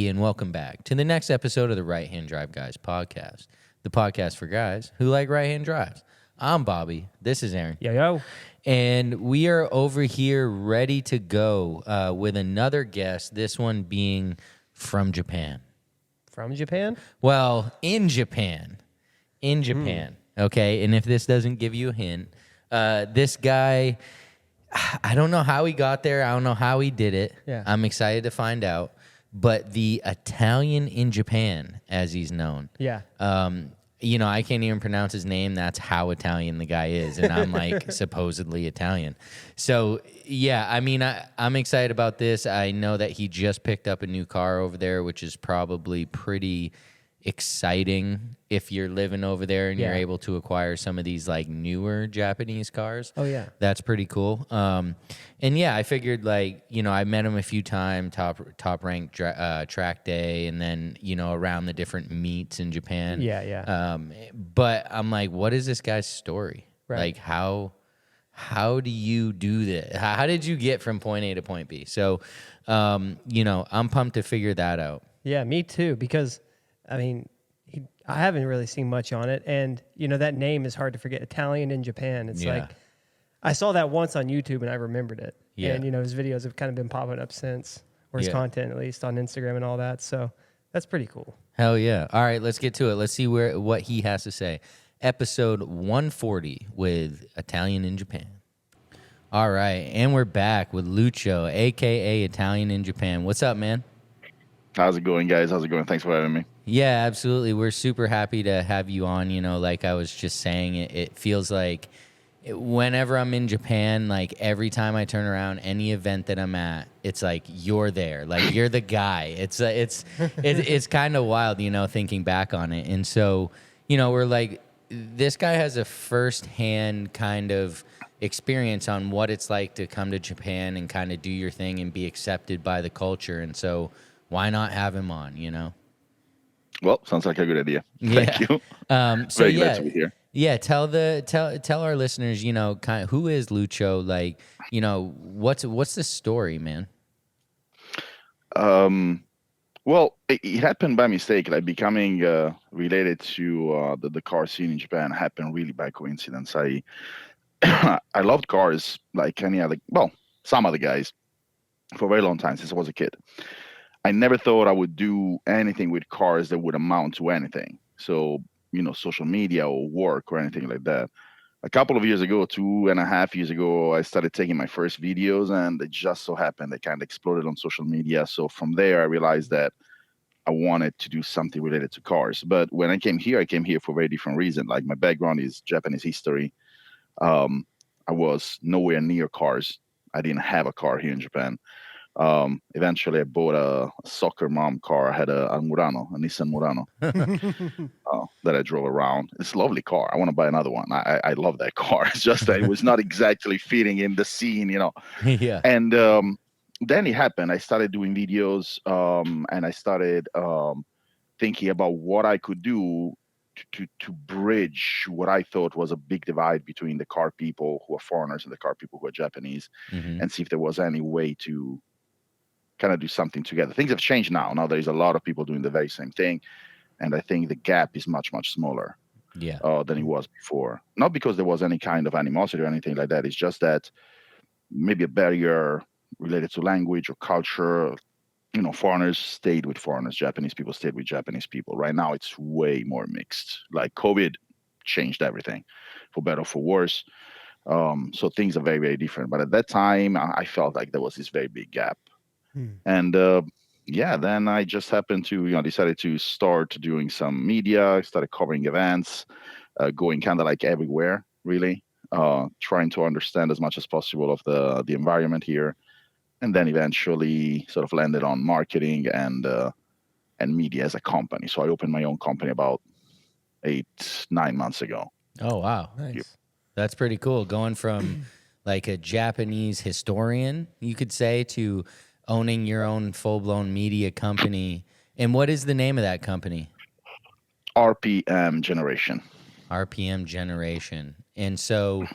Bobby, and welcome back to the next episode of the Right Hand Drive Guys podcast, the podcast for guys who like right-hand drives. I'm Bobby. This is Aaron. Yo. And we are over here ready to go with another guest, this one being from Japan. From Japan? Well, in Japan. Okay? And if this doesn't give you a hint, this guy, I don't know how he got there. I don't know how he did it. Yeah. I'm excited to find out. But the Italian in Japan, as he's known. Yeah. I can't even pronounce his name. That's how Italian the guy is. And I'm like supposedly Italian. So, yeah, I mean, I'm excited about this. I know that he just picked up a new car over there, which is probably pretty exciting if you're living over there and you're able to acquire some of these like newer Japanese cars. Oh, yeah. That's pretty cool. And yeah, I figured I met him a few times, top ranked track day, and then, around the different meets in Japan. Yeah. But I'm like, what is this guy's story? Right. Like, how do you do this? How did you get from point A to point B? So, I'm pumped to figure that out. Yeah, me too, because I mean, I haven't really seen much on it. And, that name is hard to forget. Italian in Japan. It's like, I saw that once on YouTube and I remembered it. Yeah. And, his videos have kind of been popping up since, or his content at least on Instagram and all that. So that's pretty cool. Hell yeah. All right, let's get to it. Let's see what he has to say. Episode 140 with Italian in Japan. All right, and we're back with Lucio, a.k.a. Italian in Japan. What's up, man? How's it going, guys? How's it going? Thanks for having me. Yeah, absolutely. We're super happy to have you on. Like I was just saying, it feels like whenever I'm in Japan, like every time I turn around, any event that I'm at, it's like you're there. Like you're the guy. It's kind of wild, thinking back on it. And so, we're like, this guy has a firsthand kind of experience on what it's like to come to Japan and kind of do your thing and be accepted by the culture. And so why not have him on, Well, sounds like a good idea. Thank you. So Very glad to be here. Yeah, tell our listeners, kind of who is Lucio? Like, what's the story, man? Well, it happened by mistake. Like becoming related to the car scene in Japan happened really by coincidence. I I loved cars like some other guys for a very long time since I was a kid. I never thought I would do anything with cars that would amount to anything. So, social media or work or anything like that. A couple of years ago, 2.5 years ago, I started taking my first videos, and it just so happened they kind of exploded on social media. So from there, I realized that I wanted to do something related to cars. But when I came here for a very different reason. Like my background is Japanese history. I was nowhere near cars. I didn't have a car here in Japan. Eventually I bought a soccer mom car. I had a Nissan Murano that I drove around. It's a lovely car. I want to buy another one. I love that car. It's just that it was not exactly fitting in the scene, Yeah. And then it happened. I started doing videos and I started thinking about what I could do to bridge what I thought was a big divide between the car people who are foreigners and the car people who are Japanese, and see if there was any way to kind of do something together. Things have changed now. Now there's a lot of people doing the very same thing, and I think the gap is much, much smaller than it was before. Not because there was any kind of animosity or anything like that. It's just that maybe a barrier related to language or culture. Foreigners stayed with foreigners. Japanese people stayed with Japanese people. Right now, it's way more mixed. Like COVID changed everything, for better or for worse. So things are very, very different. But at that time, I felt like there was this very big gap. And then I just happened to, decided to start doing some media. I started covering events, going kind of like everywhere, really, trying to understand as much as possible of the environment here. And then eventually sort of landed on marketing and media as a company. So I opened my own company about 8-9 months ago. Oh, wow. Nice. That's pretty cool. Going from like a Japanese historian, you could say, to owning your own full-blown media company. And what is the name of that company? RPM Generation. RPM Generation. And so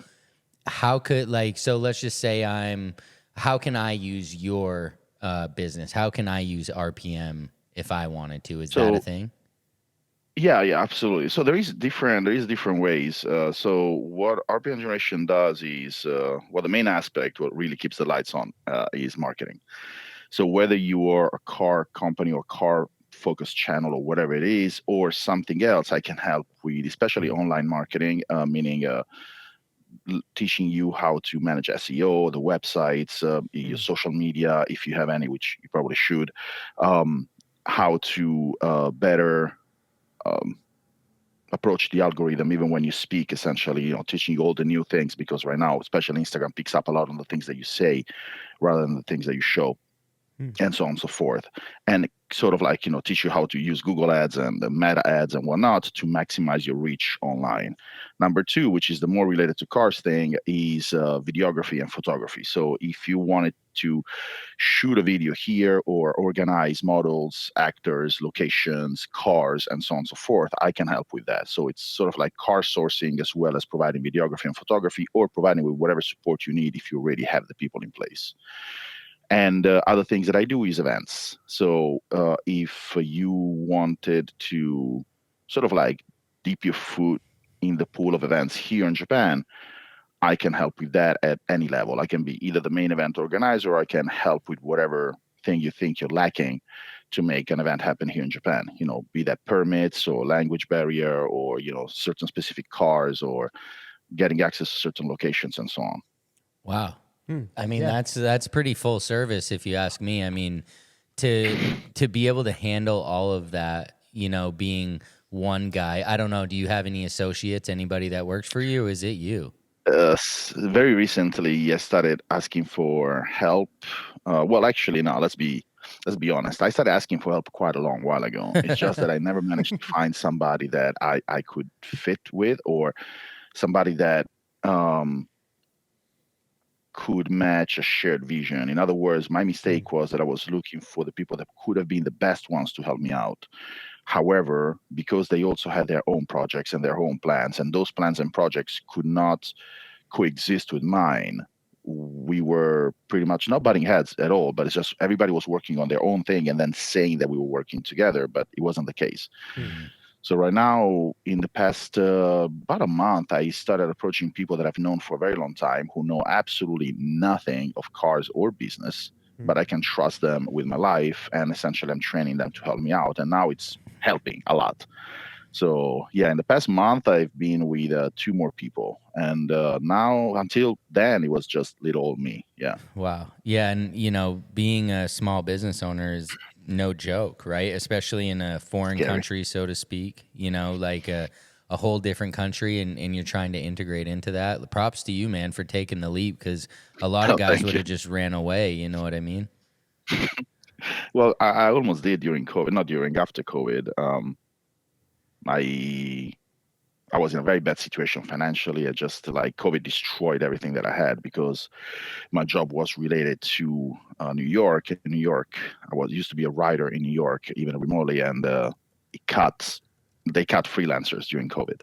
how could, so let's just say how can I use your business? How can I use RPM if I wanted to. Is that a So thing? yeah, absolutely. So there is different ways. So what RPN generation does is, well, the main aspect, what really keeps the lights on, is marketing. So whether you are a car company or car focused channel or whatever it is, or something else, I can help with, especially online marketing, meaning teaching you how to manage SEO, the websites, your Mm. social media, if you have any, which you probably should, um, how to better um, approach the algorithm even when you speak, essentially, teaching you all the new things, because right now, especially Instagram picks up a lot on the things that you say rather than the things that you show, Mm. and so on and so forth. And sort of like, teach you how to use Google ads and the meta ads and whatnot to maximize your reach online. Number two, which is the more related to cars thing, is videography and photography. So if you wanted to shoot a video here or organize models, actors, locations, cars, and so on and so forth, I can help with that. So it's sort of like car sourcing as well as providing videography and photography, or providing with whatever support you need if you already have the people in place. And other things that I do is events. So if you wanted to sort of like dip your foot in the pool of events here in Japan, I can help with that at any level. I can be either the main event organizer, or I can help with whatever thing you think you're lacking to make an event happen here in Japan. Be that permits or language barrier, or certain specific cars, or getting access to certain locations and so on. Wow. Mm. I mean, Yeah. that's pretty full service if you ask me. I mean, to be able to handle all of that, being one guy. I don't know, do you have any associates, anybody that works for you, or is it you? Very recently, I started asking for help. Well, actually, no. Let's be honest. I started asking for help quite a long while ago. It's just that I never managed to find somebody that I could fit with, or somebody that um, could match a shared vision. In other words, my Mm. mistake was that I was looking for the people that could have been the best ones to help me out. However, because they also had their own projects and their own plans, and those plans and projects could not coexist with mine, we were pretty much not butting heads at all, but it's just everybody was working on their own thing and then saying that we were working together, but it wasn't the case. Mm. Mm. So right now, in the past about a month, I started approaching people that I've known for a very long time, who know absolutely nothing of cars or business, Mm. but I can trust them with my life, and essentially I'm training them to help me out, and now it's helping a lot. So yeah, in the past month, I've been with two more people, and now until then, it was just little old me. Yeah, Wow. Yeah, and being a small business owner is no joke, right? Especially in a foreign scary. country, so to speak, like a whole different country, and you're trying to integrate into that. Props to you, man, for taking the leap, because a lot of Oh, guys thank would you. have just ran away, you know what I mean? Well, I almost did during COVID, not during, after COVID. I I was in a very bad situation financially. I just, like, COVID destroyed everything that I had, because my job was related to New York. In New York, I was used to be a writer in New York, even remotely, and it cut. They cut freelancers during COVID.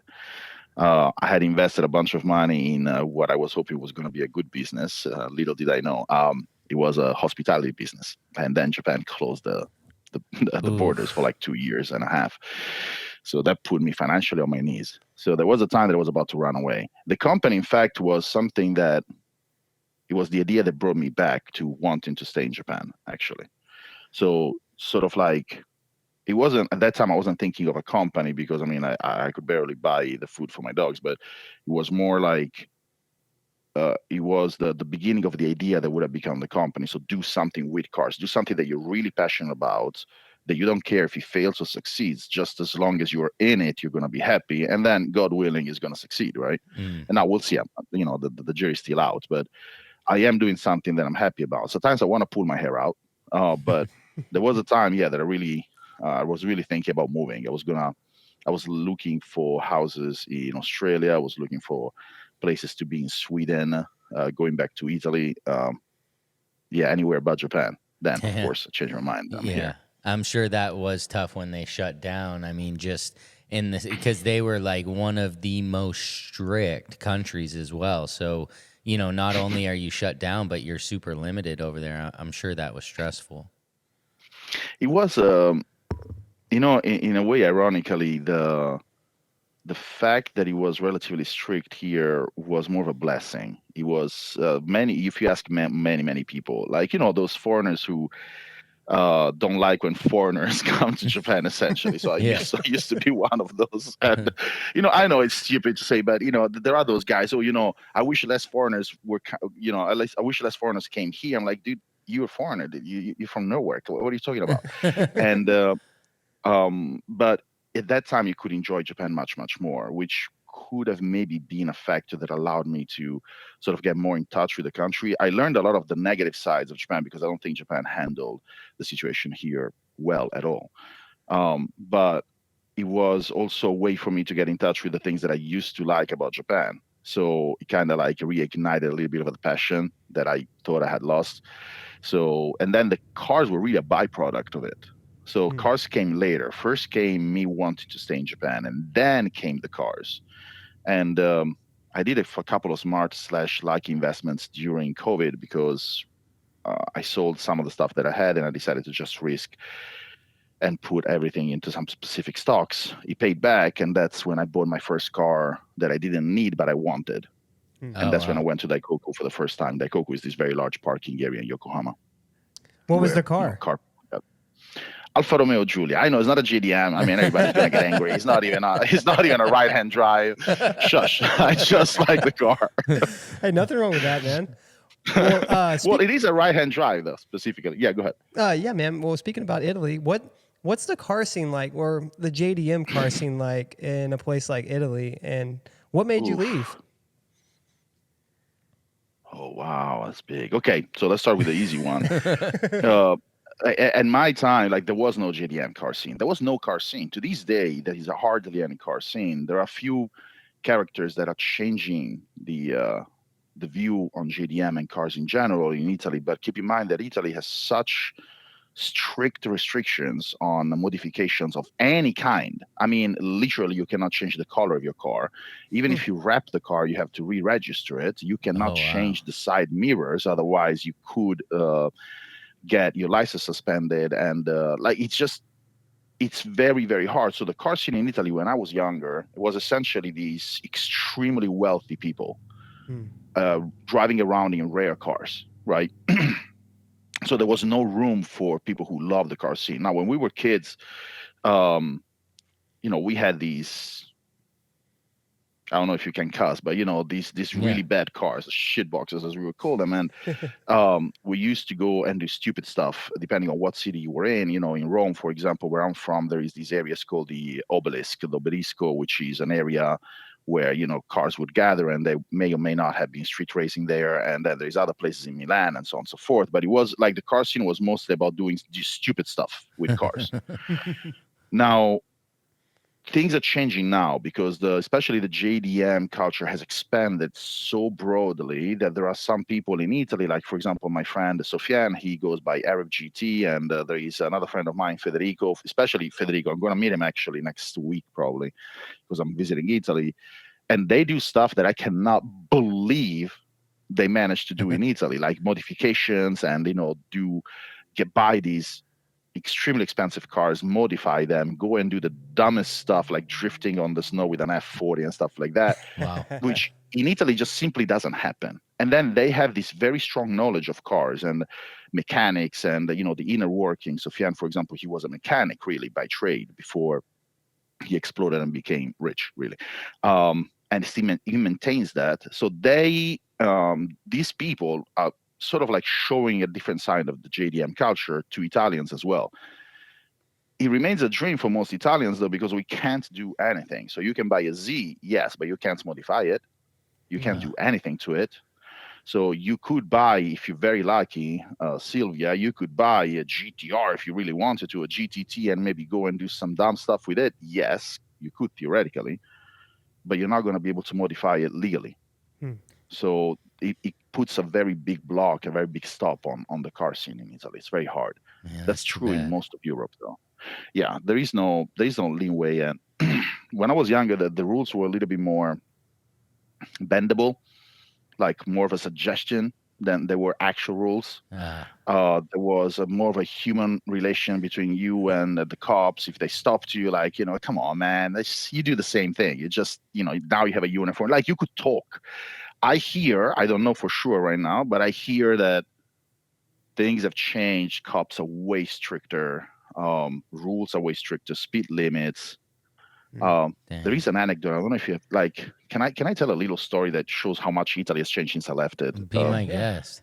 I had invested a bunch of money in what I was hoping was going to be a good business. Little did I know, it was a hospitality business, and then Japan closed the, the borders for Oof. like 2 years and a half. So that put me financially on my knees. So there was a time that I was about to run away. The company, in fact, was something that, it was the idea that brought me back to wanting to stay in Japan, actually. So sort of like, it wasn't at that time, I wasn't thinking of a company, because I mean, I could barely buy the food for my dogs, but it was more like, it was the beginning of the idea that would have become the company. So do something with cars, do something that you're really passionate about, that you don't care if it fails or succeeds, just as long as you're in it, you're going to be happy, and then God willing is going to succeed, right? Mm. And now we'll see. The jury's still out, but I am doing something that I'm happy about. Sometimes I want to pull my hair out, but there was a time, yeah, that I was really thinking about moving. I was looking for houses in Australia. I was looking for places to be in Sweden, going back to Italy. Yeah, anywhere but Japan. Then, of Yeah. course, I changed my mind. I'm Yeah. here. I'm sure that was tough when they shut down. I mean, just in this, because they were like one of the most strict countries as well. So, not only are you shut down, but you're super limited over there. I'm sure that was stressful. It was. In a way, ironically, the fact that he was relatively strict here was more of a blessing. He was if you ask many people, like those foreigners who don't like when foreigners come to Japan, essentially. So I Yeah. used, I used to be one of those. And, I know it's stupid to say, but, there are those guys. Oh, I wish less foreigners were, at least I wish less foreigners came here. I'm like, dude, you're a foreigner. Dude. You're from nowhere. What are you talking about? And, but at that time, you could enjoy Japan much more, which could have maybe been a factor that allowed me to sort of get more in touch with the country. I learned a lot of the negative sides of Japan because I don't think Japan handled the situation here well at all. But it was also a way for me to get in touch with the things that I used to like about Japan. So it kind of like reignited a little bit of the passion that I thought I had lost. So, and then the cars were really a byproduct of it. So cars came later. First came me wanting to stay in Japan, and then came the cars. And I did a couple of smart/lucky investments during COVID because I sold some of the stuff that I had, and I decided to just risk and put everything into some specific stocks. It paid back, and that's when I bought my first car that I didn't need but I wanted. And Oh, that's when I wow. went to Daikoku for the first time. Daikoku is this very large parking area in Yokohama What was the where car? car Alfa Romeo Giulia. I know it's not a GDM. I mean, everybody's gonna get angry. It's not even a right-hand drive. Shush. I just like the car. Hey, nothing wrong with that, man. Well, Well, it is a right-hand drive though, specifically. Yeah, go ahead. yeah, man. Well, speaking about Italy, what's the car scene like, or the JDM car scene like in a place like Italy, and what made you leave? Oof. Oh wow, that's big. Okay, so let's start with the easy one. Uh, at my time, like there was no JDM car scene. There was no car scene. To this day, there is hardly any car scene. There are a few characters that are changing the view on JDM and cars in general in Italy. But keep in mind that Italy has such strict restrictions on modifications of any kind. I mean, literally, you cannot change the color of your car. Even if you wrap the car, you have to re-register it. You cannot Oh, wow. change the side mirrors, otherwise you could get your license suspended. And it's very hard. So the car scene in Italy when I was younger, it was essentially these extremely wealthy people driving around in rare cars, right? So there was no room for people who love the car scene. Now, when we were kids, um, we had these. I don't know if you can cuss, but these Yeah. really bad cars, shit boxes as we would call them, and we used to go and do stupid stuff depending on what city you were in. In Rome, for example, where I'm from, there is these areas called the Obelisco, which is an area where cars would gather, and they may or may not have been street racing there. And then there's other places in Milan and so on and so forth. But it was like the car scene was mostly about doing just stupid stuff with cars. Now, things are changing now because especially the JDM culture has expanded so broadly that there are some people in Italy, like for example, my friend Sofiane, he goes by Arab GT, and there is another friend of mine, Federico, especially Federico. I'm going to meet him actually next week probably because I'm visiting Italy, and they do stuff that I cannot believe they managed to do in Italy, like modifications and buy these extremely expensive cars, modify them, go and do the dumbest stuff like drifting on the snow with an F40 and stuff like that, Wow. which in Italy just simply doesn't happen. And then they have this very strong knowledge of cars and mechanics and the inner workings. Sofiane, for example, he was a mechanic really by trade before he exploded and became rich, really. And he maintains that. So these people are sort of like showing a different side of the JDM culture to Italians as well. It remains a dream for most Italians, though, because we can't do anything. So you can buy a Z, yes, but you can't modify it. You can't do anything to it. So you could buy, if you're very lucky, Sylvia, you could buy a GTR if you really wanted to, a GTT, and maybe go and do some dumb stuff with it. Yes, you could theoretically, but you're not going to be able to modify it legally. So it puts a very big block, a very big stop on the car scene in Italy. It's very hard. Yeah, That's that's too true in bad. most of Europe, though. Yeah, there is no leeway. And when I was younger, the rules were a little bit more bendable, like more of a suggestion. than there were actual rules. There was more of a human relation between you and the cops. If they stopped you, like, come on, man, you do the same thing. You just, now you have a uniform. Like, you could talk. I don't know for sure right now, but I hear that things have changed. Cops are way stricter. Rules are way stricter. Speed limits. There is an anecdote. I don't know if you have, like, can I tell a little story that shows how much Italy has changed since I left it? Be my guest.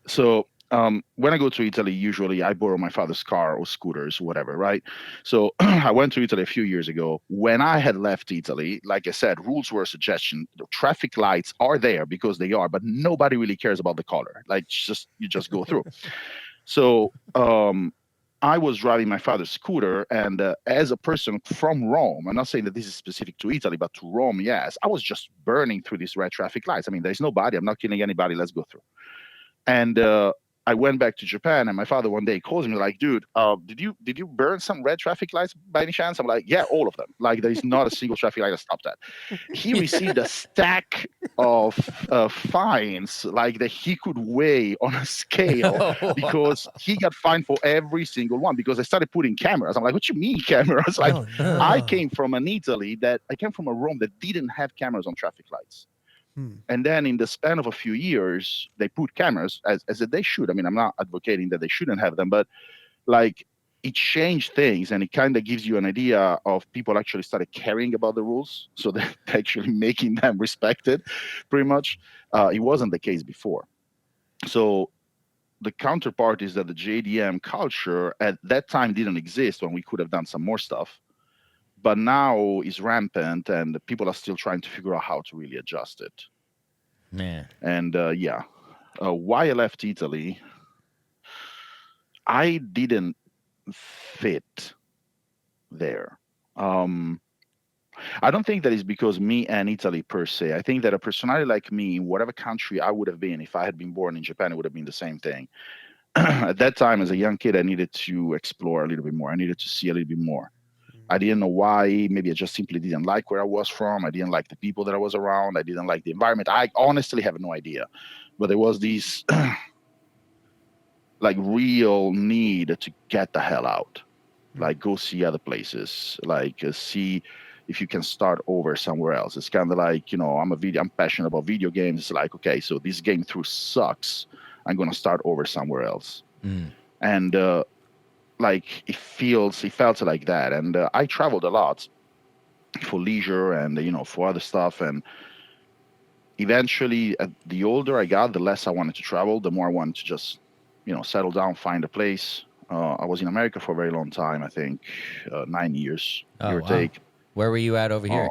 So when I go to Italy, usually I borrow my father's car or scooters, whatever, right? So I went to Italy a few years ago. When I had left Italy, like I said, rules were a suggestion. The traffic lights are there because they are, but nobody really cares about the color. Like, you just go through. So I was driving my father's scooter, and as a person from Rome, I'm not saying that this is specific to Italy, but to Rome, yes, I was just burning through these red traffic lights. I mean, there's nobody. I'm not killing anybody. Let's go through. And I went back to Japan, and my father one day calls me like, "Dude, did you burn some red traffic lights by any chance?" I'm like, "Yeah, all of them. Like, there is not a single traffic light I stopped at." He received a stack of fines, like, that he could weigh on a scale, because he got fined for every single one, because I started putting cameras. I'm like, "What you mean cameras?" Like, I came from a Rome that didn't have cameras on traffic lights. And then in the span of a few years, they put cameras, as they should. I mean, I'm not advocating that they shouldn't have them, but like, it changed things, and it kind of gives you an idea of people actually started caring about the rules, so they're actually making them respected, pretty much. It wasn't the case before. So the counterpart is that the JDM culture at that time didn't exist, when we could have done some more stuff, but now is rampant, and people are still trying to figure out how to really adjust it. Man. And why I left Italy, I didn't fit there. I don't think that is because me and Italy per se. I think that a personality like me, in whatever country I would have been, if I had been born in Japan, it would have been the same thing. At that time, as a young kid, I needed to explore a little bit more. I needed to see a little bit more. I didn't know why. Maybe I just simply didn't like where I was from. I didn't like the people that I was around. I didn't like the environment. I honestly have no idea. But there was this like, real need to get the hell out. Like, go see other places. Like, see if you can start over somewhere else. It's kind of like, I'm passionate about video games. It's like, okay, so this game through sucks. I'm going to start over somewhere else. And like, it felt like that. And I traveled a lot for leisure and for other stuff. And eventually, the older I got, the less I wanted to travel, the more I wanted to just settle down, find a place. I was in America for a very long time. I think 9 years, give or take. Where were you at over here?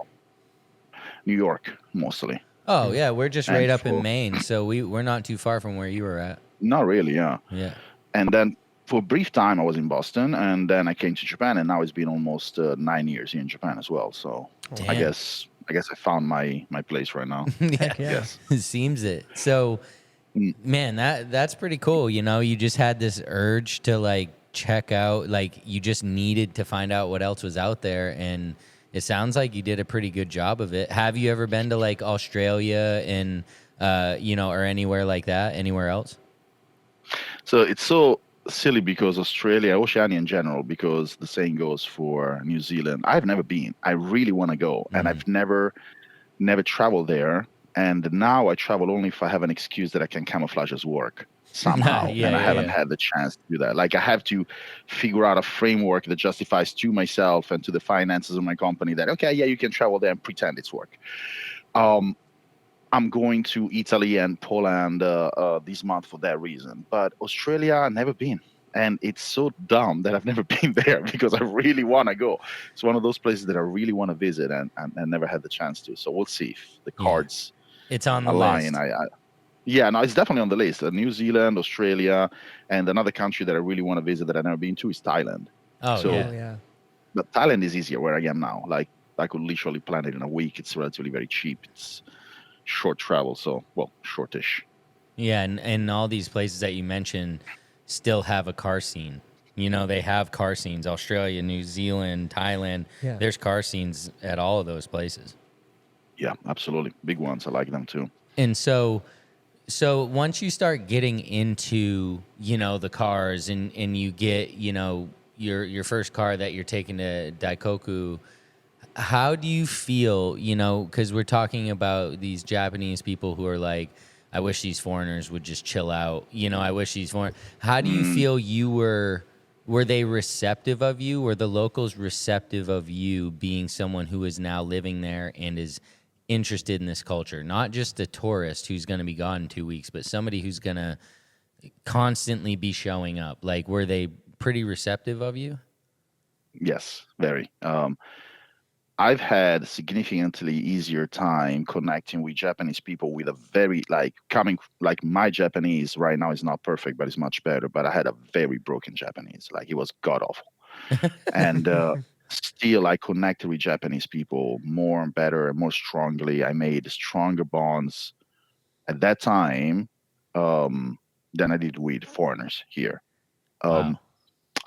New York, mostly. Oh yeah, we're just right up in Maine, so we're not too far from where you were at. Not really, yeah. Yeah. And then for a brief time, I was in Boston, and then I came to Japan, and now it's been almost 9 years here in Japan as well. So damn. I guess I found my place right now. Yeah. Yes. Seems it. So, man, that's pretty cool. You just had this urge to like check out, like you just needed to find out what else was out there, and it sounds like you did a pretty good job of it. Have you ever been to like Australia and or anywhere like that, anywhere else? So it's so silly, because Australia, Oceania in general, because the same goes for New Zealand. I've never been. I really want to go, and I've never traveled there. And now I travel only if I have an excuse that I can camouflage as work somehow. And I haven't had the chance to do that. Like, I have to figure out a framework that justifies to myself and to the finances of my company that, okay, yeah, you can travel there and pretend it's work. I'm going to Italy and Poland this month for that reason. But Australia, I've never been. And it's so dumb that I've never been there, because I really want to go. It's one of those places that I really want to visit and never had the chance to. So we'll see if the cards it's on the align. list. No, it's definitely on the list. New Zealand, Australia, and another country that I really want to visit that I've never been to is Thailand. Yeah. But Thailand is easier where I am now. Like, I could literally plan it in a week. It's relatively very cheap. It's short travel, so, well, shortish. Yeah, and all these places that you mentioned still have a car scene. They have car scenes. Australia, New Zealand, Thailand. Yeah. There's car scenes at all of those places. Yeah, absolutely. Big ones. I like them too. And so So once you start getting into, the cars and you get, your first car that you're taking to Daikoku, how do you feel, because we're talking about these Japanese people who are like, I wish these foreigners would just chill out. I wish these foreign. How do you Mm, feel were they receptive of you? Were the locals receptive of you being someone who is now living there and is interested in this culture? Not just a tourist who's going to be gone in 2 weeks, but somebody who's going to constantly be showing up. Like, were they pretty receptive of you? yes, very. I've had significantly easier time connecting with Japanese people with a very like my Japanese right now is not perfect, but it's much better. But I had a very broken Japanese, like it was god awful, and still I connected with Japanese people more and better and more strongly. I made stronger bonds at that time um, than I did with foreigners here. Wow. Um,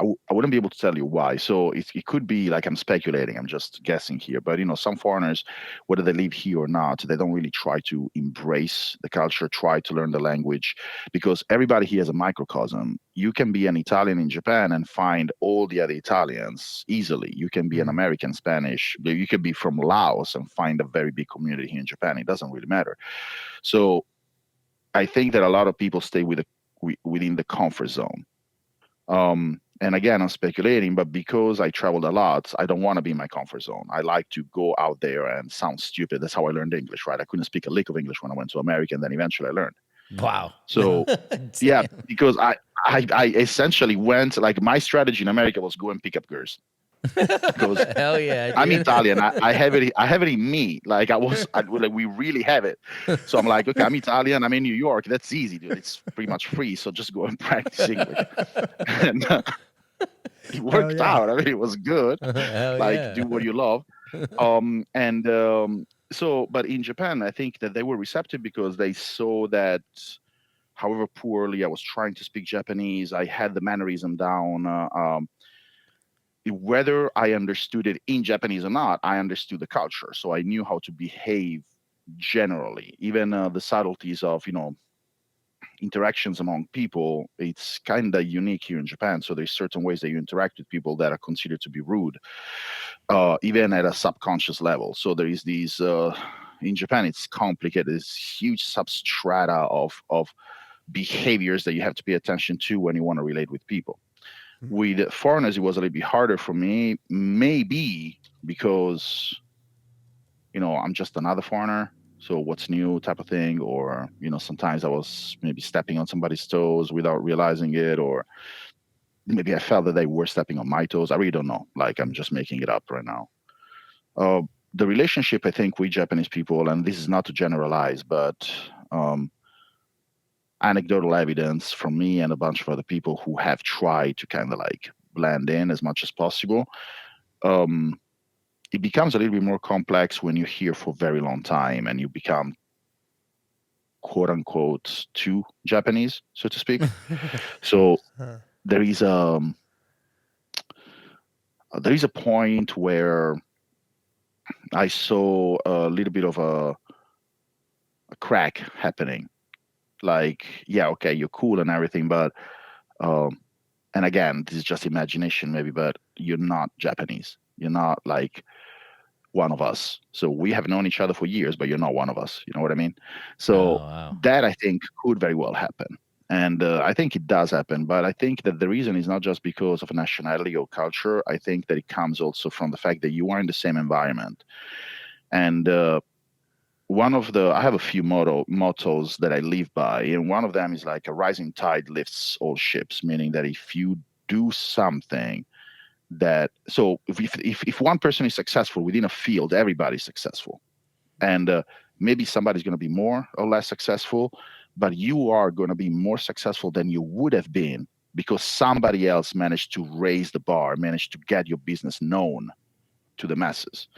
I wouldn't be able to tell you why. So it could be like I'm speculating, I'm just guessing here. But some foreigners, whether they live here or not, they don't really try to embrace the culture, try to learn the language, because everybody here is a microcosm. You can be an Italian in Japan and find all the other Italians easily. You can be an Mm. American Spanish. You can be from Laos and find a very big community here in Japan. It doesn't really matter. So I think that a lot of people stay within the comfort zone. And again, I'm speculating, but because I traveled a lot, I don't want to be in my comfort zone. I like to go out there and sound stupid. That's how I learned English, right? I couldn't speak a lick of English when I went to America, and then eventually I learned. Wow. So yeah, Damn. because I essentially went, like, my strategy in America was go and pick up girls because Hell yeah, I'm dude. Italian. I have it in me. Like like we really have it. So I'm like, okay, I'm Italian. I'm in New York. That's easy, dude. It's pretty much free. So just go and practice English. And it Hell worked yeah. out. I mean, it was good. Hell Like, yeah. do what you love. And so, but in Japan, I think that they were receptive because they saw that, however poorly I was trying to speak Japanese, I had the mannerism down. Whether I understood it in Japanese or not, I understood the culture, so I knew how to behave generally. Even the subtleties of interactions among people, it's kind of unique here in Japan. So there's certain ways that you interact with people that are considered to be rude, even at a subconscious level. So there is these in Japan, it's complicated. There's huge substrata of behaviors that you have to pay attention to when you want to relate with people. Mm. With foreigners, it was a little bit harder for me, maybe because I'm just another foreigner. So what's new type of thing, or sometimes I was maybe stepping on somebody's toes without realizing it, or maybe I felt that they were stepping on my toes. I really don't know. Like, I'm just making it up right now. Uh, the relationship, I think, with Japanese people, and this is not to generalize, but um, anecdotal evidence from me and a bunch of other people who have tried to kind of like blend in as much as possible. Um, it becomes a little bit more complex when you're here for a very long time and you become, quote unquote, too Japanese, so to speak. So Huh. there is a point where I saw a little bit of a crack happening. Like, yeah, okay, you're cool and everything, but and again, this is just imagination maybe, but you're not Japanese. You're not like one of us. So we have known each other for years, but you're not one of us. You know what I mean? Oh, So wow. that, I think, could very well happen. And I think it does happen. But I think that the reason is not just because of nationality or culture. I think that it comes also from the fact that you are in the same environment. And I have a few mottos that I live by. And one of them is like, a rising tide lifts all ships, meaning that if you do something so if one person is successful within a field, everybody's successful. And maybe somebody's going to be more or less successful, but you are going to be more successful than you would have been because somebody else managed to raise the bar, managed to get your business known to the masses.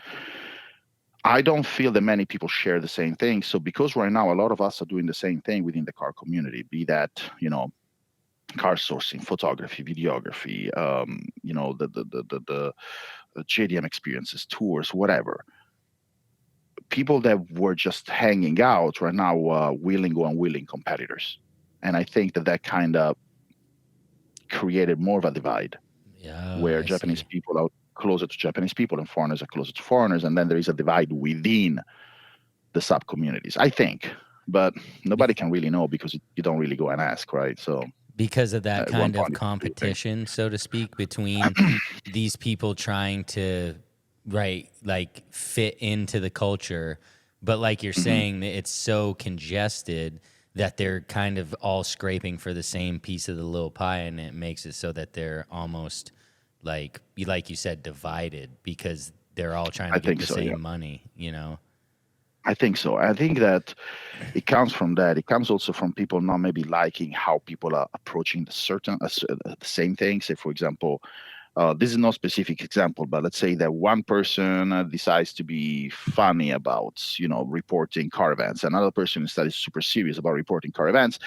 I don't feel that many people share the same thing. So because right now a lot of us are doing the same thing within the car community, be that, car sourcing, photography, videography, the JDM experiences, tours, whatever. people that were just hanging out right now willing or unwilling competitors. And I think that kind of created more of a divide Yeah, where I Japanese see. people are closer to Japanese people and foreigners are closer to foreigners. And then there is a divide within the sub communities, I think. But nobody Be- can really know because you don't really go and ask, right? So because of that at one kind of point, you do your competition, so to speak, between thing. these people trying to, right, like fit into the culture. But like you're Hmm. saying, it's so congested that they're kind of all scraping for the same piece of the little pie, and it makes it so that they're almost like you said, divided because they're all trying I to get think the so, yeah. same money, you know? I think so. I think that it comes from that. It comes also from people not maybe liking how people are approaching the same thing. Say, for example, this is no specific example, but let's say that one person decides to be funny about, reporting car events. Another person instead is super serious about reporting car events.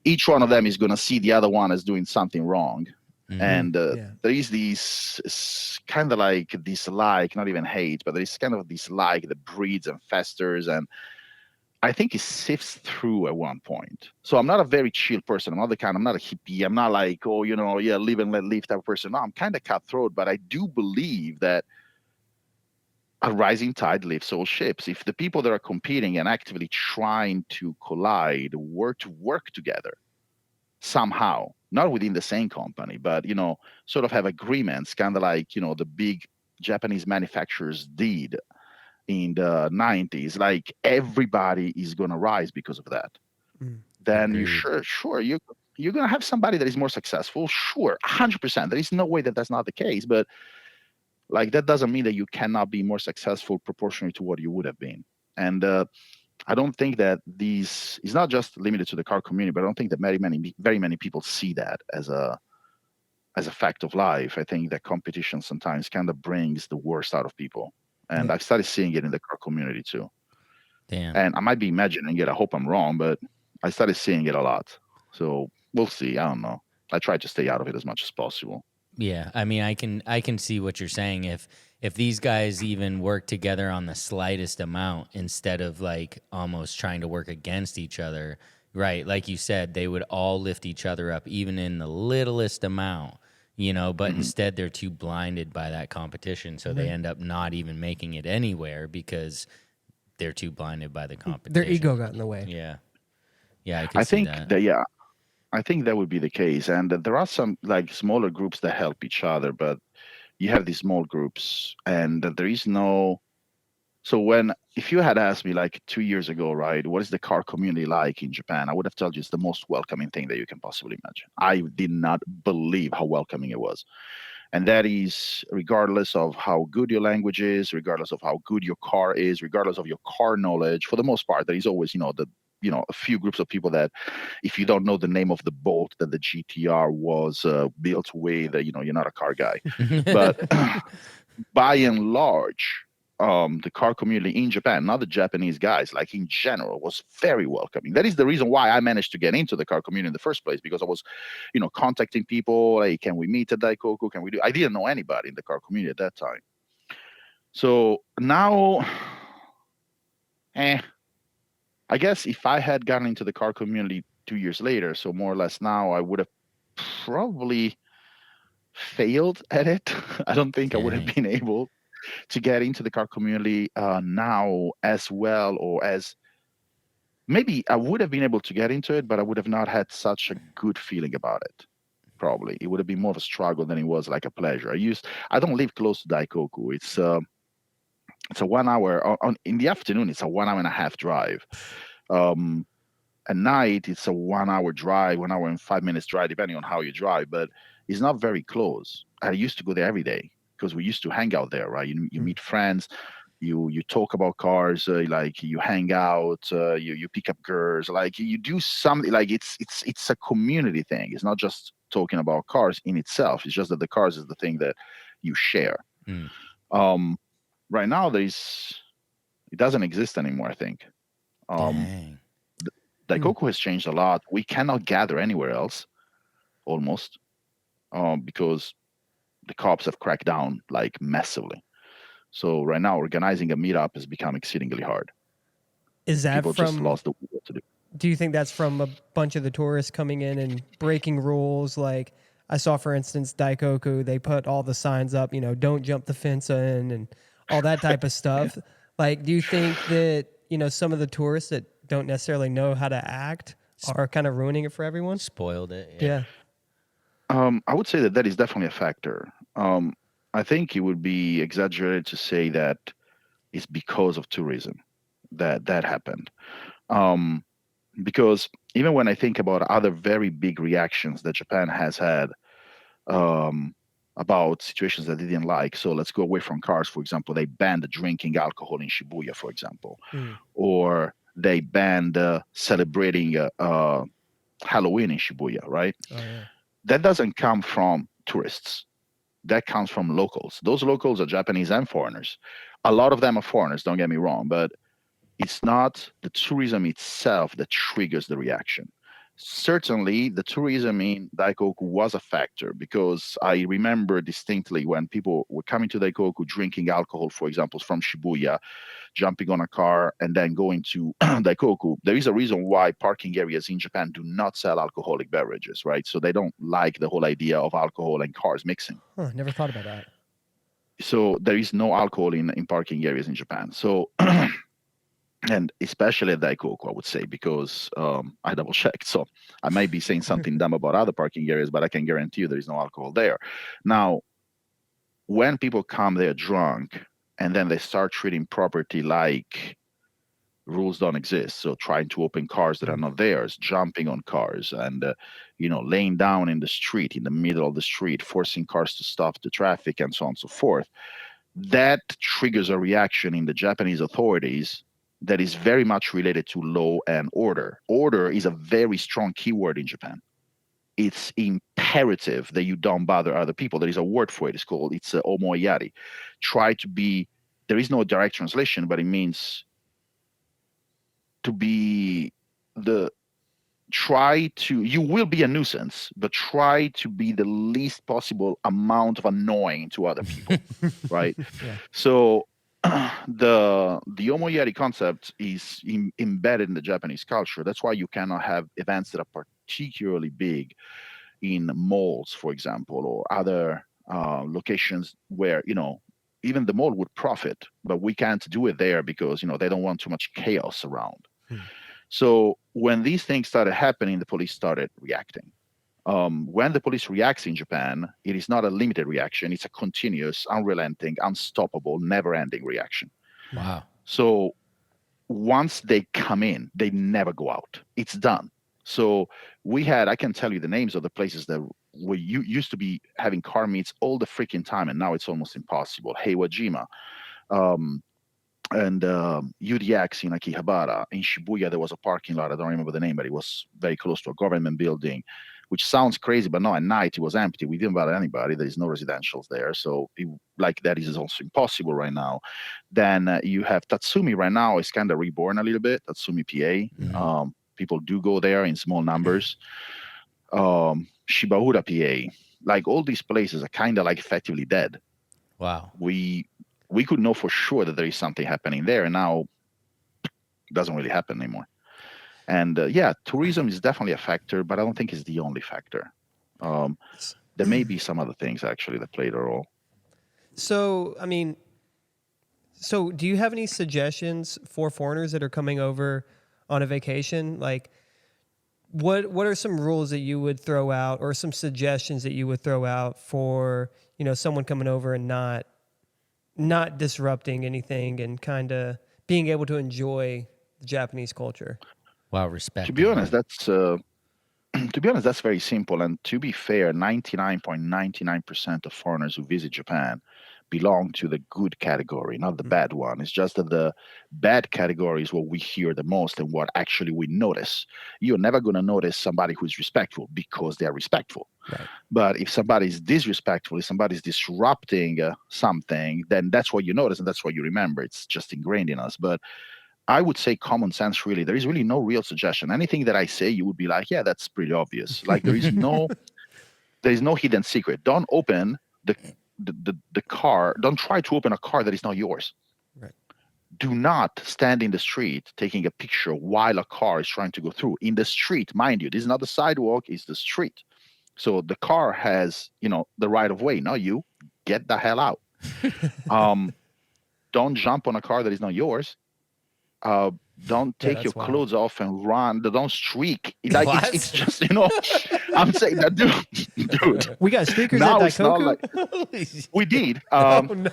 Each one of them is going to see the other one as doing something wrong. Mm-hmm. And Yeah. there is this kind of like dislike, not even hate, but there is kind of dislike that breeds and festers. And I think it sifts through at one point. So I'm not a very chill person. I'm not a hippie. I'm not like, oh, yeah, live and let live type of person. No, I'm kind of cutthroat, but I do believe that a rising tide lifts all ships. If the people that are competing and actively trying to collide were to work together somehow, not within the same company, but, sort of have agreements, kind of like, the big Japanese manufacturers did in the 90s, like everybody is going to rise because of that. Mm. Then you Agreed. sure you're going to have somebody that is more successful, sure, 100%. There is no way that that's not the case, but like that doesn't mean that you cannot be more successful proportionally to what you would have been. And I don't think that these is not just limited to the car community, but I don't think that very many people see that as a fact of life. I think that competition sometimes kind of brings the worst out of people. And Yeah. I've started seeing it in the car community too. Damn. And I might be imagining it. I hope I'm wrong, but I started seeing it a lot. So we'll see. I don't know. I try to stay out of it as much as possible. Yeah, I mean, I can see what you're saying. If these guys even work together on the slightest amount instead of like almost trying to work against each other, right? Like you said, they would all lift each other up, even in the littlest amount, But Hmm. instead, they're too blinded by that competition, so they end up not even making it anywhere because they're too blinded by the Their ego competition. got in the way. Yeah, yeah, I could I see think that. that, yeah, I think that would be the case. And there are some like smaller groups that help each other, but you have these small groups and there is no. So if you had asked me like 2 years ago, right, what is the car community like in Japan? I would have told you it's the most welcoming thing that you can possibly imagine. I did not believe how welcoming it was. And that is regardless of how good your language is, regardless of how good your car is, regardless of your car knowledge. For the most part, there is always, a few groups of people that if you don't know the name of the boat that the GTR was built with, you're not a car guy. But by and large, the car community in Japan, not the Japanese guys, like in general, was very welcoming. That is the reason why I managed to get into the car community in the first place, because I was, contacting people. Hey, can we meet at Daikoku? Can we do? I didn't know anybody in the car community at that time. So now, eh, I guess if I had gotten into the car community 2 years later, so more or less now, I would have probably failed at it. I don't think I would have Dang. been able to get into the car community now as well, or as maybe I would have been able to get into it, but I would have not had such a good feeling about it. Probably it would have been more of a struggle than it was like a pleasure. I don't live close to Daikoku. It's a 1 hour in the afternoon. It's a 1 hour and a half drive. Um, at night it's a 1 hour drive, 1 hour and 5 minutes drive, depending on how you drive. But it's not very close. I used to go there every day because we used to hang out there, right? You Mm. meet friends, you talk about cars, like you hang out, you pick up girls, like you do something. Like it's a community thing. It's not just talking about cars in itself. It's just that the cars is the thing that you share. Mm. Um, right now it doesn't exist anymore, I think. Um, Dang. Mm. Daikoku has changed a lot. We cannot gather anywhere else almost, because the cops have cracked down like massively. So right now, organizing a meetup has become exceedingly hard. Is that People just from? lost the will what to do. Do you think that's from a bunch of the tourists coming in and breaking rules? Like I saw, for instance, Daikoku, they put all the signs up, don't jump the fence in and all that type of stuff. Like, do you think that, some of the tourists that don't necessarily know how to act are kind of ruining it for everyone? Spoiled it. Yeah. I would say that that is definitely a factor. I think it would be exaggerated to say that it's because of tourism that that happened. Um, because even when I think about other very big reactions that Japan has had um, about situations that they didn't like, so let's go away from cars, for example, they banned drinking alcohol in Shibuya, for example, or they banned celebrating Halloween in Shibuya, right? Oh, yeah. That doesn't come from tourists. That comes from locals. Those locals are Japanese and foreigners. A lot of them are foreigners, don't get me wrong, but it's not the tourism itself that triggers the reaction. Certainly, the tourism in Daikoku was a factor because I remember distinctly when people were coming to Daikoku drinking alcohol, for example, from Shibuya, jumping on a car and then going to Daikoku. There is a reason why parking areas in Japan do not sell alcoholic beverages, right? So they don't like the whole idea of alcohol and cars mixing. Huh, never thought about that. So there is no alcohol in parking areas in Japan. So and especially at Daikoku, I would say, because I double checked. So I might be saying something dumb about other parking areas, but I can guarantee you there is no alcohol there. Now, when people come there drunk and then they start treating property like rules don't exist, so trying to open cars that are not theirs, jumping on cars, and laying down in the street, in the middle of the street, forcing cars to stop the traffic, and so on and so forth, that triggers a reaction in the Japanese authorities that is very much related to law and order. Order is a very strong keyword in Japan. It's imperative that you don't bother other people. There is a word for it. It's omoyari. Try to be. There is no direct translation, but it means to be the. You will be a nuisance, but try to be the least possible amount of annoying to other people, right? Yeah. So the omoyari concept is embedded in the Japanese culture. That's why you cannot have events that are particularly big in malls, for example, or other locations where even the mall would profit, but we can't do it there because they don't want too much chaos around. So when these things started happening, the police started reacting. When the police reacts in Japan, it is not a limited reaction. It's a continuous, unrelenting, unstoppable, never-ending reaction. Wow. So once they come in, they never go out. It's done. So I can tell you the names of the places that we used to be having car meets all the freaking time, and now it's almost impossible. Heiwajima, and UDX in Akihabara. In Shibuya, there was a parking lot. I don't remember the name, but it was very close to a government building, which sounds crazy, but no, at night it was empty. We didn't bother anybody. There is no residentials there. So that is also impossible right now. Then you have Tatsumi right now. It's kind of reborn a little bit, Tatsumi PA. Mm-hmm. People do go there in small numbers. Shibahura PA. Like all these places are kind of like effectively dead. Wow. We could know for sure that there is something happening there, and now it doesn't really happen anymore. And tourism is definitely a factor, but I don't think it's the only factor. There may be some other things actually that played a role. So, do you have any suggestions for foreigners that are coming over on a vacation? Like, what are some rules that you would throw out, or some suggestions that you would throw out for someone coming over and not disrupting anything and kind of being able to enjoy the Japanese culture? Wow, respect. To be honest, that's very simple. And to be fair, 99.99% of foreigners who visit Japan belong to the good category, not the bad one. It's just that the bad category is what we hear the most and what actually we notice. You're never going to notice somebody who's respectful because they're respectful. Right. But if somebody is disrespectful, if somebody's disrupting something, then that's what you notice and that's what you remember. It's just ingrained in us. But I would say common sense, really. There is really no real suggestion. Anything that I say, you would be like, yeah, that's pretty obvious. Like there is no hidden secret. Don't open the car. Don't try to open a car that is not yours. Right. Do not stand in the street taking a picture while a car is trying to go through. In the street, mind you, this is not the sidewalk, it's the street. So the car has, the right of way, not you. Get the hell out. Don't jump on a car that is not yours. Don't Yeah, take your that's wild. clothes off and run. Don't streak. Like What? it's just, I'm saying that, dude. We got streakers Now at it's not Daikoku? like we did. Oh, no.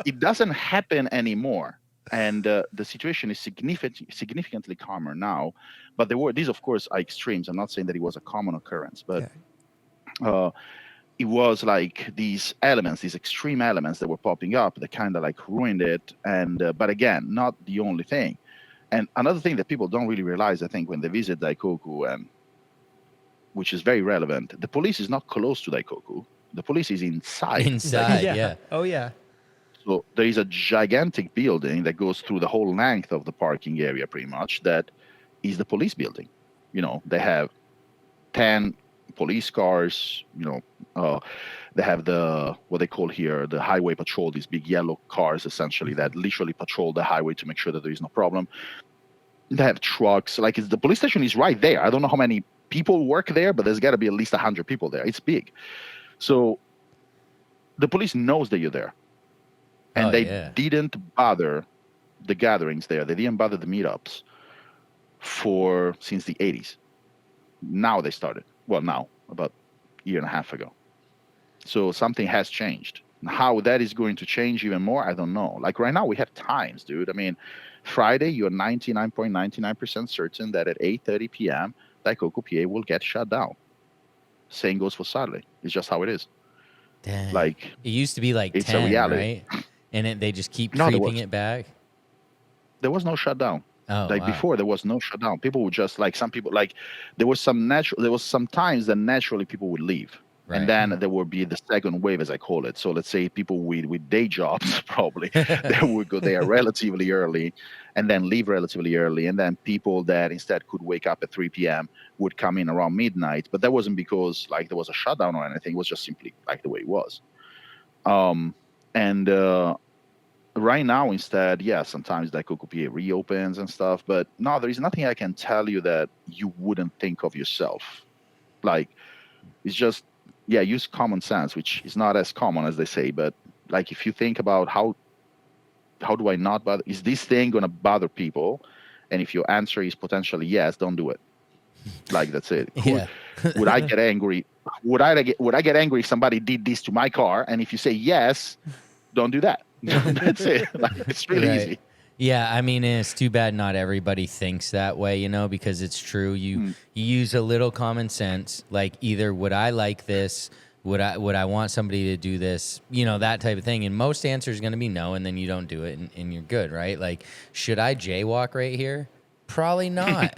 It doesn't happen anymore, and the situation is significantly calmer now. But these, of course, are extremes. I'm not saying that it was a common occurrence, but it was like these elements, these extreme elements that were popping up that kind of like ruined it. And but again, not the only thing. And another thing that people don't really realize, I think, when they visit Daikoku, and which is very relevant, the police is not close to Daikoku. The police is inside. Inside, yeah. Oh, yeah. So there is a gigantic building that goes through the whole length of the parking area, pretty much, that is the police building. They have 10 police cars, they have what they call here the highway patrol, these big yellow cars, essentially, that literally patrol the highway to make sure that there is no problem. They have trucks. Like, the police station is right there. I don't know how many people work there, but there's got to be at least 100 people there. It's big. So the police knows that you're there. And they didn't bother the gatherings there. They didn't bother the meetups since the 80s. Now they started. Well, now, about a year and a half ago. So something has changed. How that is going to change even more, I don't know. Like right now, we have times, dude. I mean, Friday, you're 99.99% certain that at 8:30 p.m., Daikoku PA will get shut down. Same goes for Saturday. It's just how it is. Dang. Like, it used to be like it's 10, a reality. right? And they just keep creeping it back. There was no shutdown. Oh, wow. Before, there was no shutdown. People would just, like, some people, like, there was some times that naturally people would leave. Right. And then there would be the second wave, as I call it. So let's say people with day jobs, probably, they would go there relatively early and then leave relatively early. And then people that instead could wake up at 3 p.m. would come in around midnight. But that wasn't because, like, there was a shutdown or anything. It was just simply, like, the way it was. Right now, instead, sometimes Daikoku PA reopens and stuff. But no, there is nothing I can tell you that you wouldn't think of yourself. Like, it's just, use common sense, which is not as common as they say. But, like, if you think about how do I not bother? Is this thing going to bother people? And if your answer is potentially yes, don't do it. Like, that's it. Would I get angry? Would I get angry if somebody did this to my car? And if you say yes, don't do that. That's it. Like, it's really easy. Yeah, I mean, it's too bad not everybody thinks that way, because it's true. You use a little common sense, like, either would I like this? Would I want somebody to do this? That type of thing. And most answers are going to be no, and then you don't do it, and you're good, right? Like, should I jaywalk right here? Probably not.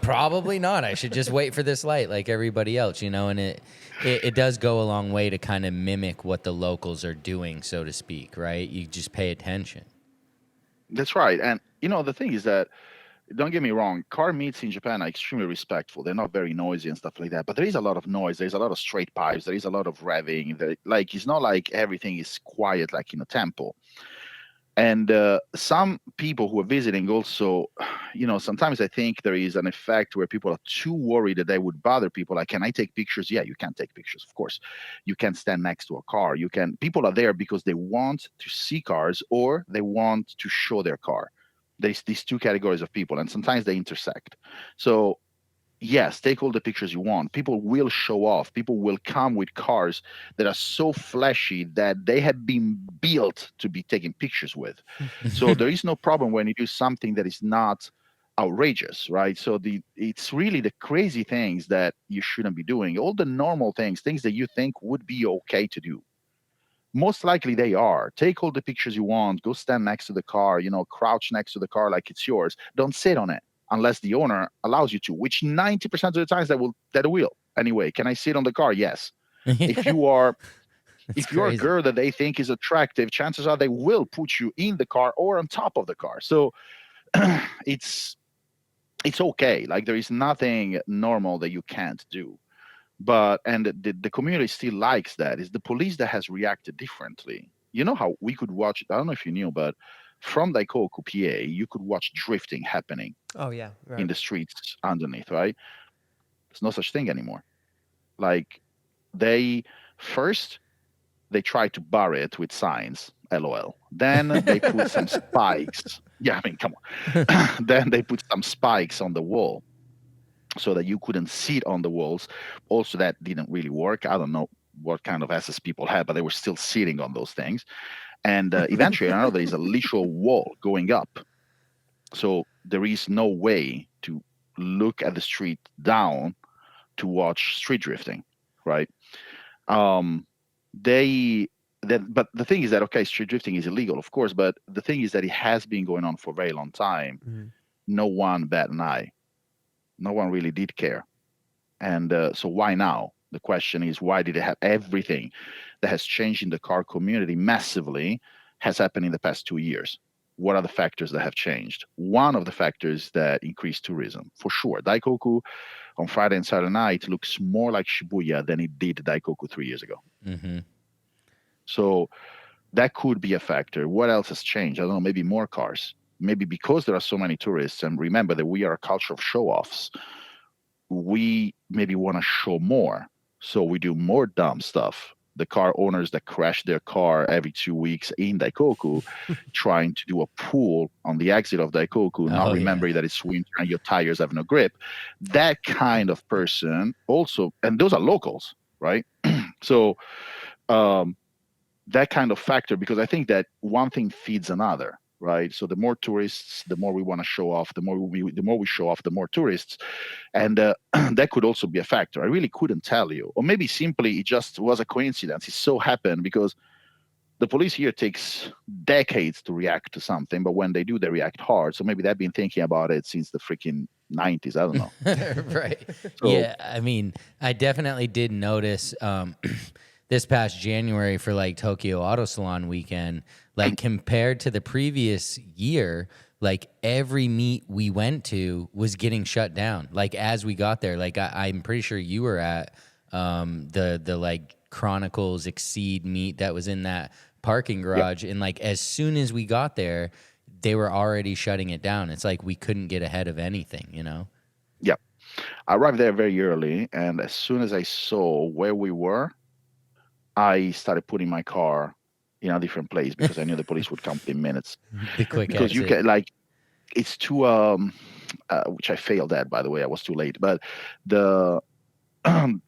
Probably not. I should just wait for this light like everybody else, and it does go a long way to kind of mimic what the locals are doing, so to speak, right? You just pay attention. That's right. And, the thing is that, don't get me wrong, car meets in Japan are extremely respectful. They're not very noisy and stuff like that. But there is a lot of noise. There's a lot of straight pipes. There is a lot of revving. Like, it's not like everything is quiet like in a temple. And some people who are visiting also, sometimes I think there is an effect where people are too worried that they would bother people. Like, can I take pictures? Yeah, you can take pictures, of course. You can stand next to a car. People are there because they want to see cars or they want to show their car. There's these two categories of people, and sometimes they intersect. So, yes, take all the pictures you want. People will show off. People will come with cars that are so flashy that they have been built to be taking pictures with. So there is no problem when you do something that is not outrageous, right? So it's really the crazy things that you shouldn't be doing. All the normal things that you think would be okay to do. Most likely they are. Take all the pictures you want. Go stand next to the car, crouch next to the car like it's yours. Don't sit on it unless the owner allows you to, which 90% of the times that will. Anyway, can I sit on the car? Yes. If you're a girl that they think is attractive, chances are they will put you in the car or on top of the car. So it's okay. Like, there is nothing normal that you can't do. But and the community still likes that. It's the police that has reacted differently. You know how we could watch, I don't know if you knew, but from Daikoku, PA, you could watch drifting happening Oh yeah, in right. the streets underneath, right? There's no such thing anymore. Like they first they try to bar it with signs, LOL. Then they put some spikes. Yeah, I mean, come on. Then they put some spikes on the wall so that you couldn't sit on the walls. Also, that didn't really work. I don't know what kind of SS people had, but they were still sitting on those things. And eventually, I know there is a literal wall going up. So there is no way to look at the street down to watch street drifting, right? Um, they but the thing is that okay, street drifting is illegal, of course, but the thing is that it has been going on for a very long time. Mhm. No one bat an eye. No one really did care. And so why now? The question is, why did it have everything that has changed in the car community massively has happened in the past 2 years? What are the factors that have changed? One of the factors that increased tourism, for sure. Daikoku on Friday and Saturday night looks more like Shibuya than it did Daikoku 3 years ago. Mm-hmm. So that could be a factor. What else has changed? I don't know, maybe more cars. Maybe because there are so many tourists, and remember that we are a culture of show-offs, we maybe want to show more. So we do more dumb stuff. The car owners that crash their car every 2 weeks in Daikoku, trying to do a pool on the exit of Daikoku, not Oh yeah. remembering that it's winter and your tires have no grip. That kind of person also, and those are locals, right? So um, that kind of factor, because I think that one thing feeds another, right? So the more tourists, the more we want to show off. The more we show off, the more tourists, and that could also be a factor. I really couldn't tell you, or maybe simply it just was a coincidence. It so happened because the police here takes decades to react to something, but when they do, they react hard. So maybe they've been thinking about it since the freaking 90s. I don't know. Right. So Yeah. I mean, I definitely did notice this past January for like Tokyo Auto Salon weekend, like compared to the previous year, like every meet we went to was getting shut down. Like as we got there, like I'm pretty sure you were at the like Chronicles Exceed meet that was in that parking yep, garage, and like as soon as we got there, they were already shutting it down. It's like we couldn't get ahead of anything, you know? yep. I arrived there very early, and as soon as I saw where we were, I started putting my car in a different place because I knew the police would come within minutes. The quick Because you exit. can like it's too which I failed at, by the way. I was too late, but the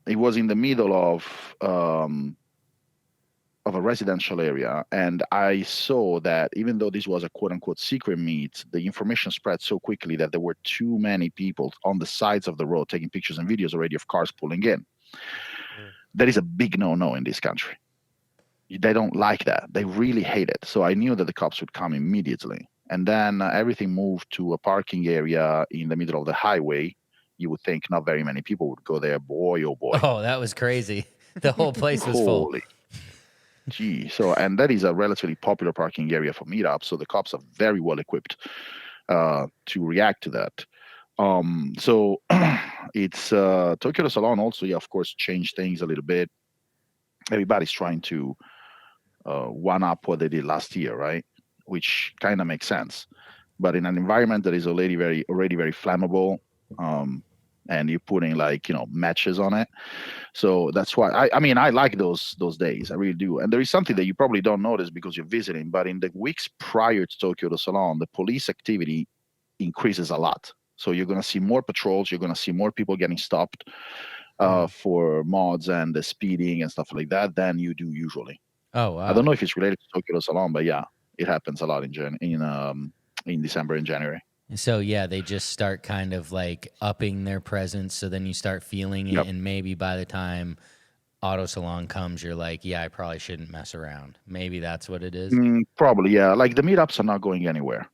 it was in the middle of a residential area, and I saw that even though this was a quote unquote secret meet, the information spread so quickly that there were too many people on the sides of the road taking pictures and videos already of cars pulling in. Mm. That is a big no-no in this country. They don't like that. They really hate it. So I knew that the cops would come immediately. And then everything moved to a parking area in the middle of the highway. You would think not very many people would go there. Boy, oh boy. Oh, that was crazy. The whole place was full. Holy gee. So, and that is a relatively popular parking area for meetups. So the cops are very well equipped to react to that. So it's Tokyo Salon also, yeah, of course, changed things a little bit. Everybody's trying to one up what they did last year, right? Which kind of makes sense. But in an environment that is already very flammable, and you're putting like matches on it, so that's why I mean I like those days. I really do. And there is something that you probably don't notice because you're visiting, but in the weeks prior to Tokyo the Salon, the police activity increases a lot. So you're going to see more patrols. You're going to see more people getting stopped Mm. for mods and the speeding and stuff like that than you do usually. Oh, I don't wow. know if it's related to Tokyo Salon, but yeah, it happens a lot in December and January. So yeah, they just start kind of like upping their presence. So then you start feeling it, Yep. and maybe by the time Auto Salon comes, you're like, yeah, I probably shouldn't mess around. Maybe that's what it is. Probably, yeah. Like the meetups are not going anywhere.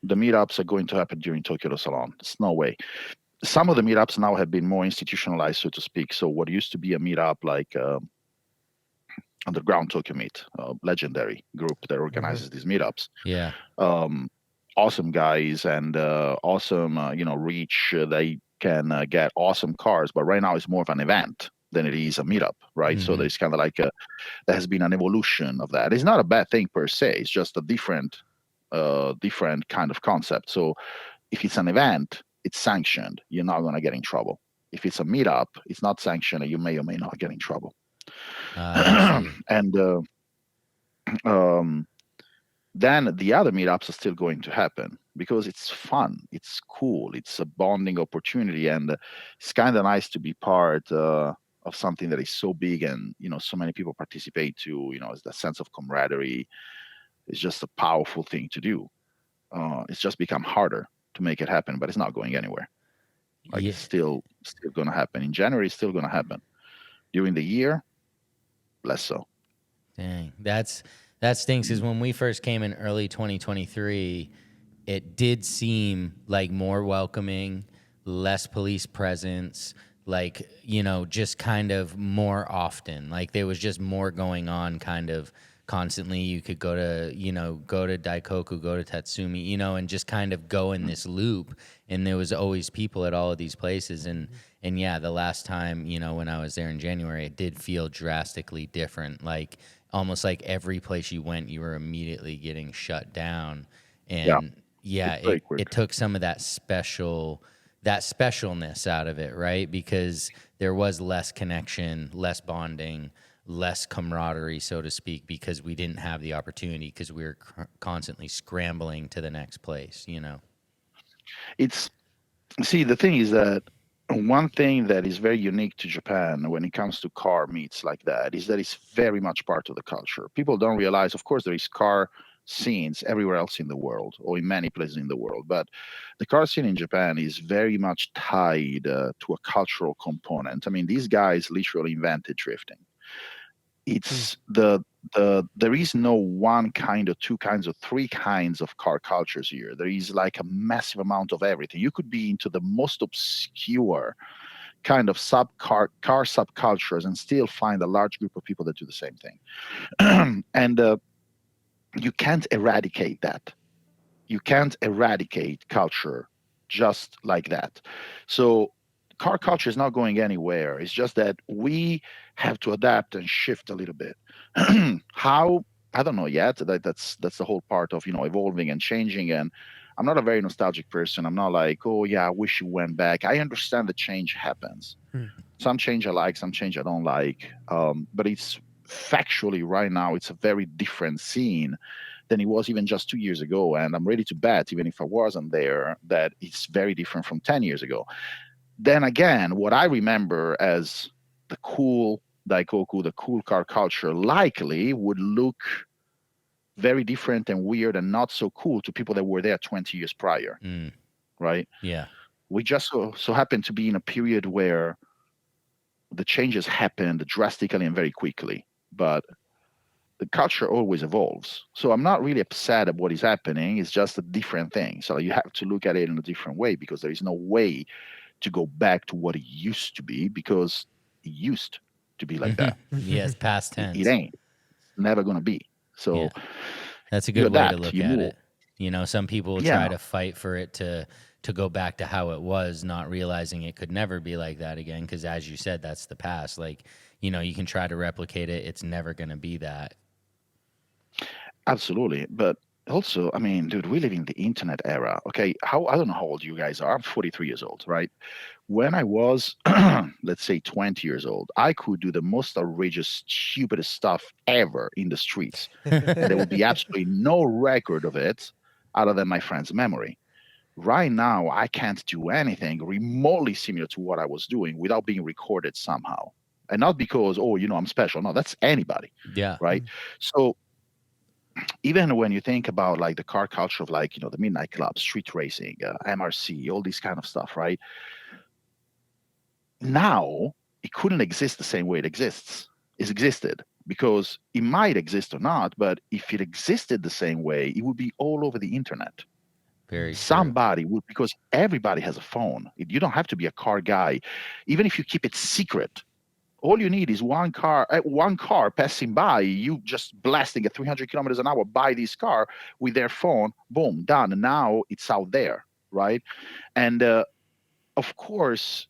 The meetups are going to happen during Tokyo Salon. There's no way. Some of the meetups now have been more institutionalized, so to speak. So what used to be a meetup like Underground Tokyo Meet, a legendary group that Mhm. organizes these meetups, Yeah. um, awesome guys and awesome, reach. They can get awesome cars, but right now it's more of an event. than it is a meetup, right? So Mhm. there's kind of like there has been an evolution of that. It's not a bad thing per se. It's just a different kind of concept. So if it's an event, it's sanctioned. You're not going to get in trouble. If it's a meetup, it's not sanctioned. You may or may not get in trouble. I see. And um, then the other meetups are still going to happen because it's fun, it's cool, it's a bonding opportunity, and it's kind of nice to be part of something that is so big and so many people participate to. It's that sense of camaraderie. It's just a powerful thing to do. It's just become harder to make it happen, but it's not going anywhere. Like Yeah. it's still going to happen in January. It's still going to happen during the year, less so. Dang. That stinks because when we first came in early 2023, it did seem like more welcoming, less police presence, like, just kind of more often. Like there was just more going on kind of constantly. You could go to Daikoku, go to Tatsumi, and just kind of go in this loop. And there was always people at all of these places. And yeah, the last time, when I was there in January, it did feel drastically different. Like almost like every place you went, you were immediately getting shut down. Yeah, And yeah, it's very it quick. took some of that specialness out of it, right? Because there was less connection, less bonding, less camaraderie, so to speak, because we didn't have the opportunity because we were constantly scrambling to the next place. It's See, the thing is that one thing that is very unique to Japan when it comes to car meets like that is that it's very much part of the culture. People don't realize, of course, there is car scenes everywhere else in the world or in many places in the world, but the car scene in Japan is very much tied to a cultural component. I mean, these guys literally invented drifting. It's there is no one kind or two kinds or three kinds of car cultures here. There is like a massive amount of everything. You could be into the most obscure kind of car subcultures and still find a large group of people that do the same thing. And you can't eradicate that. You can't eradicate culture just like that. So car culture is not going anywhere. It's just that we have to adapt and shift a little bit. How? I don't know yet. That's the whole part of evolving and changing. And I'm not a very nostalgic person. I'm not like, oh yeah, I wish you went back. I understand that change happens. Some change I like, some change I don't like. But it's factually right now, it's a very different scene than it was even just 2 years ago. And I'm ready to bet, even if I wasn't there, that it's very different from 10 years ago. Then again, what I remember as the cool Daikoku, the cool car culture, likely would look very different and weird and not so cool to people that were there 20 years prior, right? Yeah. We just so happen to be in a period where the changes happened drastically and very quickly, but the culture always evolves. So I'm not really upset at what is happening. It's just a different thing. So you have to look at it in a different way because there is no way to go back to what it used to be because it used to be like that. Yes, past It tense. ain't. It's never going to be. So Yeah. That's a you good way to adapt, look you at move. it. Some people will try Yeah, to fight for it to go back to how it was, not realizing it could never be like that again. Because as you said, that's the past. Like, you can try to replicate it. It's never going to be that. absolutely. But also, I mean, dude, we live in the internet era. Okay, I don't know how old you guys are. I'm 43 years old, right? When I was, let's say, 20 years old, I could do the most outrageous, stupidest stuff ever in the streets, and there would be absolutely no record of it other than my friend's memory. Right now, I can't do anything remotely similar to what I was doing without being recorded somehow. And not because, oh, I'm special. No, that's anybody, Yeah. right? So even when you think about like the car culture of like, the midnight club, street racing, MRC, all this kind of stuff, right? Now, it couldn't exist the same way it exists. It's existed because it might exist or not, but if it existed the same way, it would be all over the internet. Very true. Somebody would, because everybody has a phone. You don't have to be a car guy. Even if you keep it secret, all you need is one car passing by, you just blasting at 300 kilometers an hour by this car with their phone, boom, done. And now it's out there, right? And of course,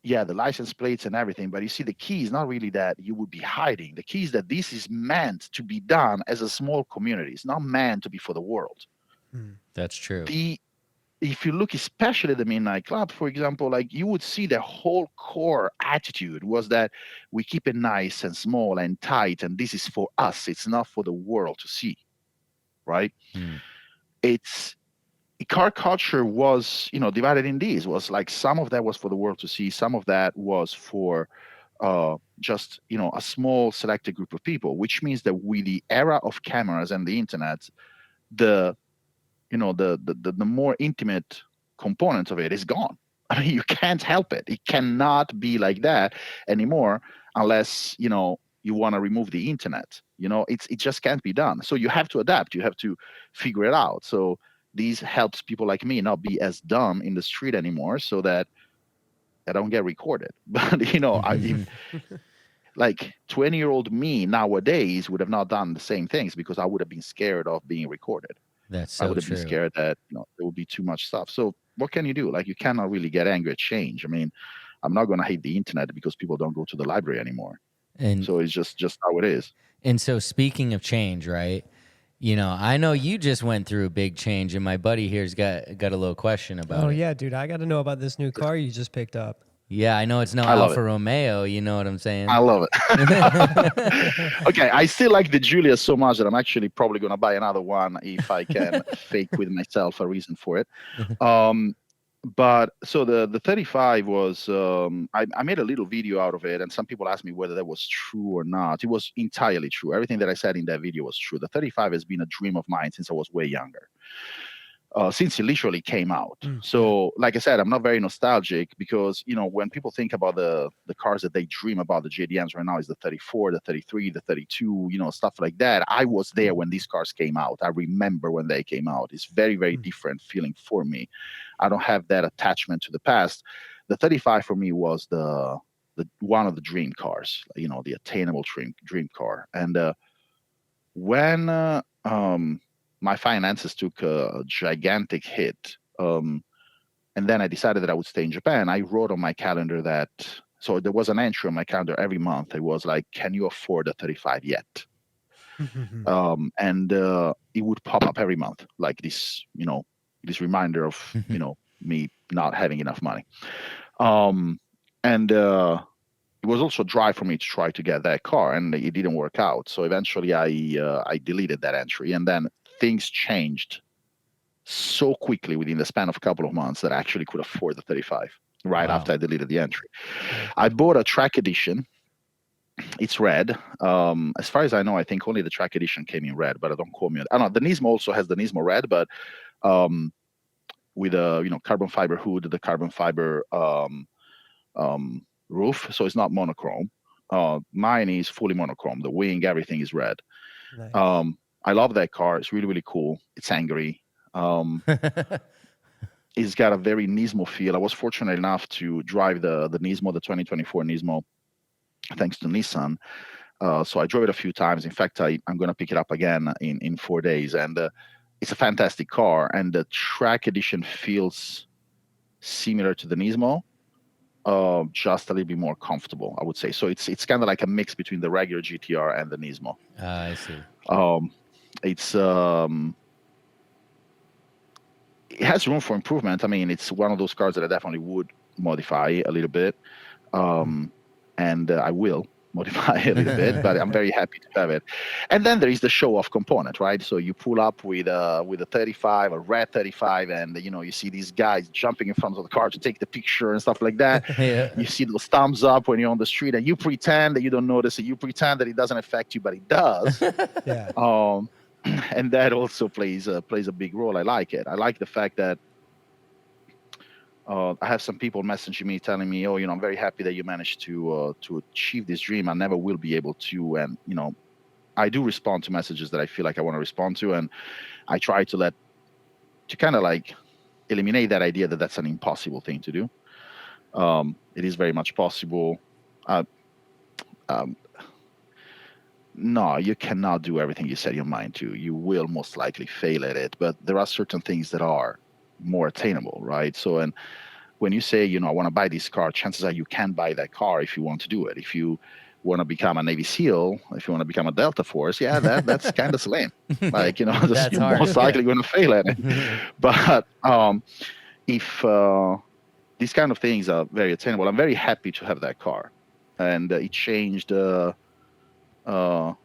yeah, the license plates and everything, but you see, the key is not really that you would be hiding. The key is that this is meant to be done as a small community. It's not meant to be for the world. That's true. The If you look especially at the Midnight Club, for example, like, you would see the whole core attitude was that we keep it nice and small and tight, and this is for us. It's not for the world to see, right? Mm. It's car culture was, divided in these. Was like, some of that was for the world to see, some of that was for just, a small selected group of people, which means that with the era of cameras and the internet, the the more intimate component of it is gone. I mean, you can't help it. It cannot be like that anymore unless, you want to remove the internet. It just can't be done. So you have to adapt. You have to figure it out. So these helps people like me not be as dumb in the street anymore, so that I don't get recorded. But if like 20-year-old me nowadays would have not done the same things, because I would have been scared of being recorded. That's I so would have been true. scared that there would be too much stuff. So what can you do? Like, you cannot really get angry at change. I mean, I'm not going to hate the internet because people don't go to the library anymore. And So it's just how it is. and so speaking of change, right? I know you just went through a big change, and my buddy here's got a little question about Oh it. yeah, dude, I got to know about this new car you just picked up. Yeah, I know it's no I love it. Alfa Romeo. You know what I'm saying? I love it. Okay, I still like the Julia so much that I'm actually probably going to buy another one if I can fake with myself a reason for it. But so the 35 was, I made a little video out of it, and some people asked me whether that was true or not. It was entirely true. Everything that I said in that video was true. The 35 has been a dream of mine since I was way younger. Since it literally came out. So, like I said, I'm not very nostalgic, because when people think about the cars that they dream about, the JDMs right now, is the 34, the 33, the 32, stuff like that. I was there when these cars came out. I remember when they came out. It's very, very different feeling for me. I don't have that attachment to the past. The 35 for me was the one of the dream cars, the attainable dream car. And when my finances took a gigantic hit, and then I decided that I would stay in Japan, I wrote on my calendar that, so there was an entry on my calendar every month. It was like, can you afford a 35 yet? And it would pop up every month, like this, this reminder of, me not having enough money. And it was also dry for me to try to get that car, and it didn't work out. So eventually I deleted that entry, and then things changed so quickly within the span of a couple of months that I actually could afford the 35 right after I deleted the entry. I bought a track edition. It's red. As far as I know, I think only the track edition came in red, but I don't quote me. I don't know. The Nismo also has the Nismo red, but with a carbon fiber hood, the carbon fiber roof, so it's not monochrome. Mine is fully monochrome. The wing, everything is red. Nice. I love that car. It's really, really cool. It's angry. It's got a very Nismo feel. I was fortunate enough to drive the Nismo, the 2024 Nismo, thanks to Nissan. So I drove it a few times. In fact, I'm going to pick it up again in 4 days. And it's a fantastic car. And the track edition feels similar to the Nismo, just a little bit more comfortable, I would say. So it's kind of like a mix between the regular GTR and the Nismo. I see. It's it has room for improvement. I mean, it's one of those cars that I definitely would modify a little bit, and I will modify a little bit. But I'm very happy to have it. And then there is the show-off component, right? So you pull up with a 35, a red 35, and you see these guys jumping in front of the car to take the picture and stuff like that. Yeah. You see those thumbs up when you're on the street, and you pretend that you don't notice it. You pretend that it doesn't affect you, but it does. Yeah. And that also plays a big role. I like it. I like the fact that I have some people messaging me telling me, "Oh, I'm very happy that you managed to achieve this dream. I never will be able to." And I do respond to messages that I feel like I want to respond to, and I try to kind of like eliminate that idea that that's an impossible thing to do. It is very much possible. No, you cannot do everything you set your mind to. You will most likely fail at it, but there are certain things that are more attainable, right? So, and when you say, I want to buy this car, chances are you can buy that car if you want to do it. If you want to become a Navy SEAL, if you want to become a Delta Force, that's kind of lame. Like, That's you're hard. most likely going to fail at it. But if these kind of things are very attainable, I'm very happy to have that car. And it changed a little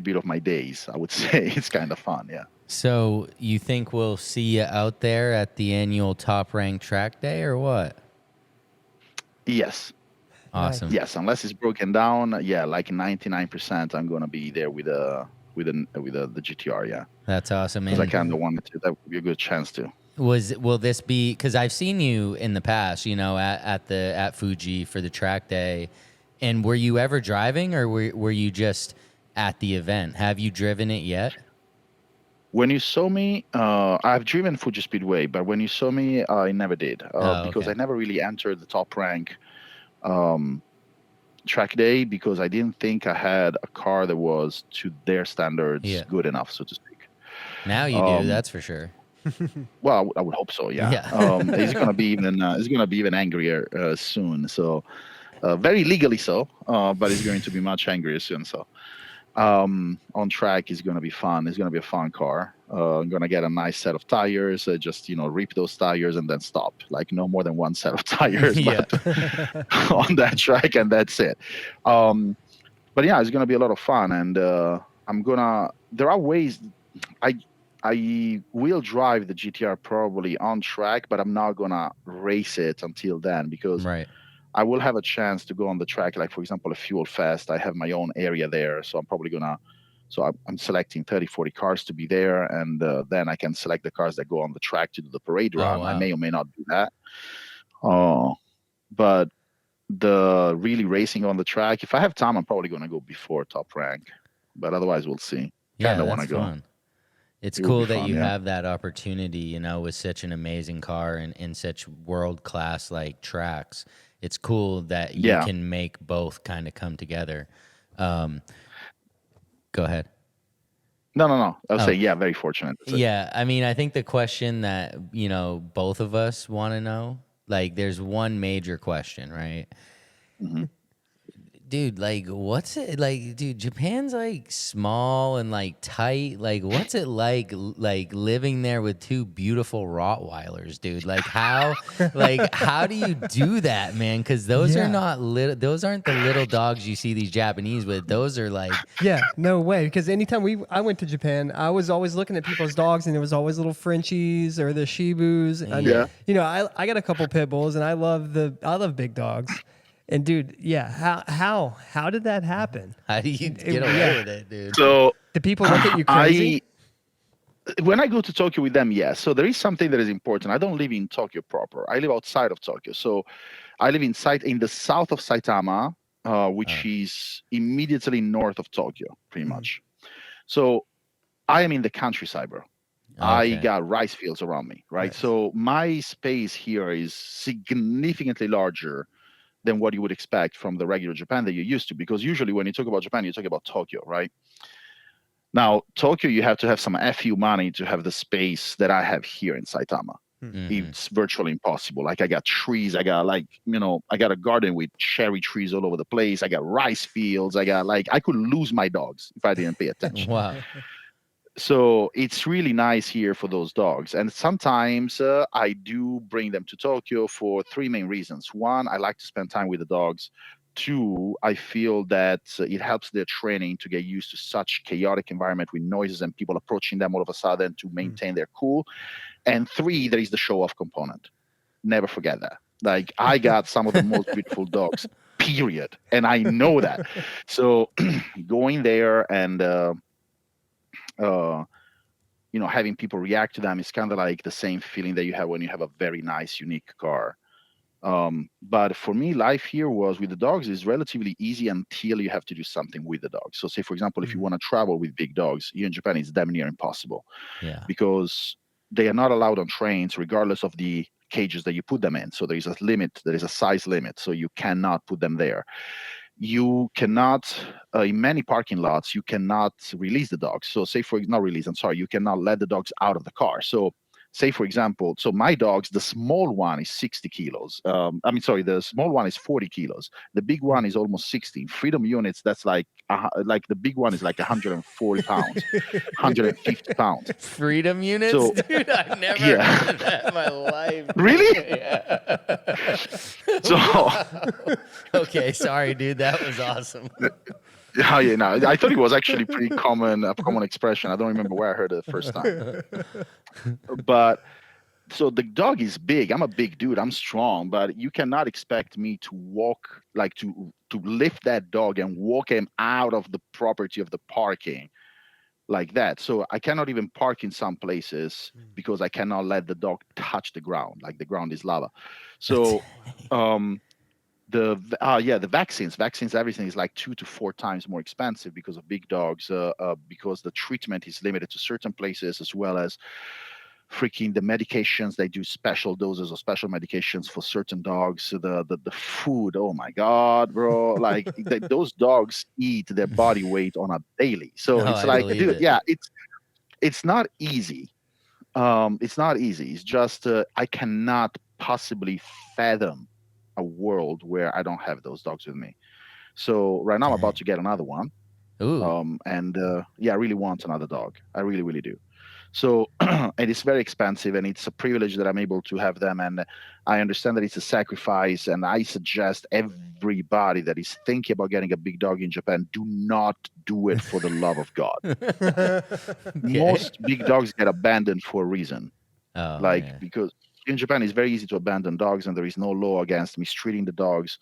bit of my days, I would say. It's kind of fun, yeah. So you think we'll see you out there at the annual Top Rank Track Day or what? Yes. Awesome. Yes, unless it's broken down, like 99%, I'm gonna be there with the GTR, yeah. That's awesome. Because I And kind of wanted to. That would be a good chance to. will this be, because I've seen you in the past, at Fuji for the track day, and were you ever driving, or were you just at the event? Have you driven it yet? When you saw me, I've driven Fuji Speedway, but when you saw me, I never did because Okay. I never really entered the top rank track day because I didn't think I had a car that was to their standards good enough, so to speak. Now you do, that's for sure. Well, I would hope so. Yeah. Yeah. He's gonna be even angrier soon. So very legally so, but he's going to be much angrier soon. So on track is going to be fun. It's going to be a fun car. I'm going to get a nice set of tires. Just rip those tires and then stop. Like no more than one set of tires, but on that track, and that's it. But yeah, it's going to be a lot of fun, and there are ways. I will drive the GTR probably on track, but I'm not gonna race it until then because Right. I will have a chance to go on the track. Like for example, a Fuel Fest. I have my own area there, so I'm probably gonna. So I'm selecting 30, 40 cars to be there, and then I can select the cars that go on the track to do the parade run. Wow. I may or may not do that. But the really racing on the track, if I have time, I'm probably gonna go before top rank. But otherwise, we'll see. Kind of want to go. Fun. It's It will cool be that fun, you yeah. have that opportunity, with such an amazing car and in such world class like tracks. It's cool that you can make both kind of come together. Go ahead. No. I'll say, very fortunate. Yeah. I mean, I think the question that, both of us want to know, like, there's one major question, right? Mm-hmm. Dude, like, what's it like? Dude, Japan's like small and like tight. Like, what's it like living there with two beautiful Rottweilers, dude? Like, how do you do that, man? Because those are not little. Those aren't the little dogs you see these Japanese with. Those are like, no way. Because anytime I went to Japan, I was always looking at people's dogs, and there was always little Frenchies or the Shibus. And, I got a couple pit bulls, and I love big dogs. And dude, how did that happen? How do you get away with it, dude? So do people look at you crazy? When I go to Tokyo with them, yes. So there is something that is important. I don't live in Tokyo proper. I live outside of Tokyo. So I live in the south of Saitama, which is immediately north of Tokyo, pretty much. So I am in the countryside, bro. I got rice fields around me, right? So my space here is significantly larger than what you would expect from the regular Japan that you're used to. Because usually when you talk about Japan, you talk about Tokyo, right? Now, Tokyo, you have to have some FU money to have the space that I have here in Saitama. Mm-hmm. It's virtually impossible. Like I got trees, I got I got a garden with cherry trees all over the place. I got rice fields. I could lose my dogs if I didn't pay attention. Wow. So it's really nice here for those dogs. And sometimes I do bring them to Tokyo for three main reasons. One, I like to spend time with the dogs. Two, I feel that it helps their training to get used to such chaotic environment with noises and people approaching them all of a sudden to maintain their cool. And three, there is the show-off component. Never forget that. Like I got some of the most beautiful dogs, period. And I know that. So going there and having people react to them is kind of like the same feeling that you have when you have a very nice, unique car. But for me, life here was with the dogs is relatively easy until you have to do something with the dogs. So say, for example, if you want to travel with big dogs, here in Japan, it's damn near impossible. Yeah. Because they are not allowed on trains, regardless of the cages that you put them in. So there is a limit, there is a size limit. So you cannot put them there. You cannot, in many parking lots, you cannot release the dogs. So say not release, I'm sorry, you cannot let the dogs out of the car. So say for example, so my dogs, the small one is 60 kilos. The small one is 40 kilos. The big one is almost 60. Freedom units, that's like the big one is like 140 pounds, 150 pounds. Freedom units, So dude. I've never yeah, heard of that in my life. really. Yeah. So Wow. Okay, sorry, dude. That was awesome. yeah, no, I thought it was actually pretty common, a common expression. I don't remember where I heard it the first time, but so the dog is big. I'm a big dude. I'm strong, but you cannot expect me to walk like to lift that dog and walk him out of the property of the parking like that. So I cannot even park in some places because I cannot let the dog touch the ground. Like the ground is lava. So the vaccines, everything is like 2 to 4 times more expensive because of big dogs, because the treatment is limited to certain places, as well as freaking the medications. They do special doses of special medications for certain dogs. So the food, oh my god, bro, like those dogs eat their body weight on a daily. So Oh, it's I like, believe dude, it. yeah, it's not easy. It's not easy. It's just I cannot possibly fathom a world where I don't have those dogs with me. So right now I'm about Dang. to get another one. Ooh. And yeah, I really want another dog. I really, really do. So, and it's very expensive, and it's a privilege that I'm able to have them. And I understand that it's a sacrifice. And I suggest everybody that is thinking about getting a big dog in Japan, do not do it for the love of God. Okay. Most big dogs get abandoned for a reason. Oh Like, yeah. because in Japan, it's very easy to abandon dogs, and there is no law against mistreating the dogs.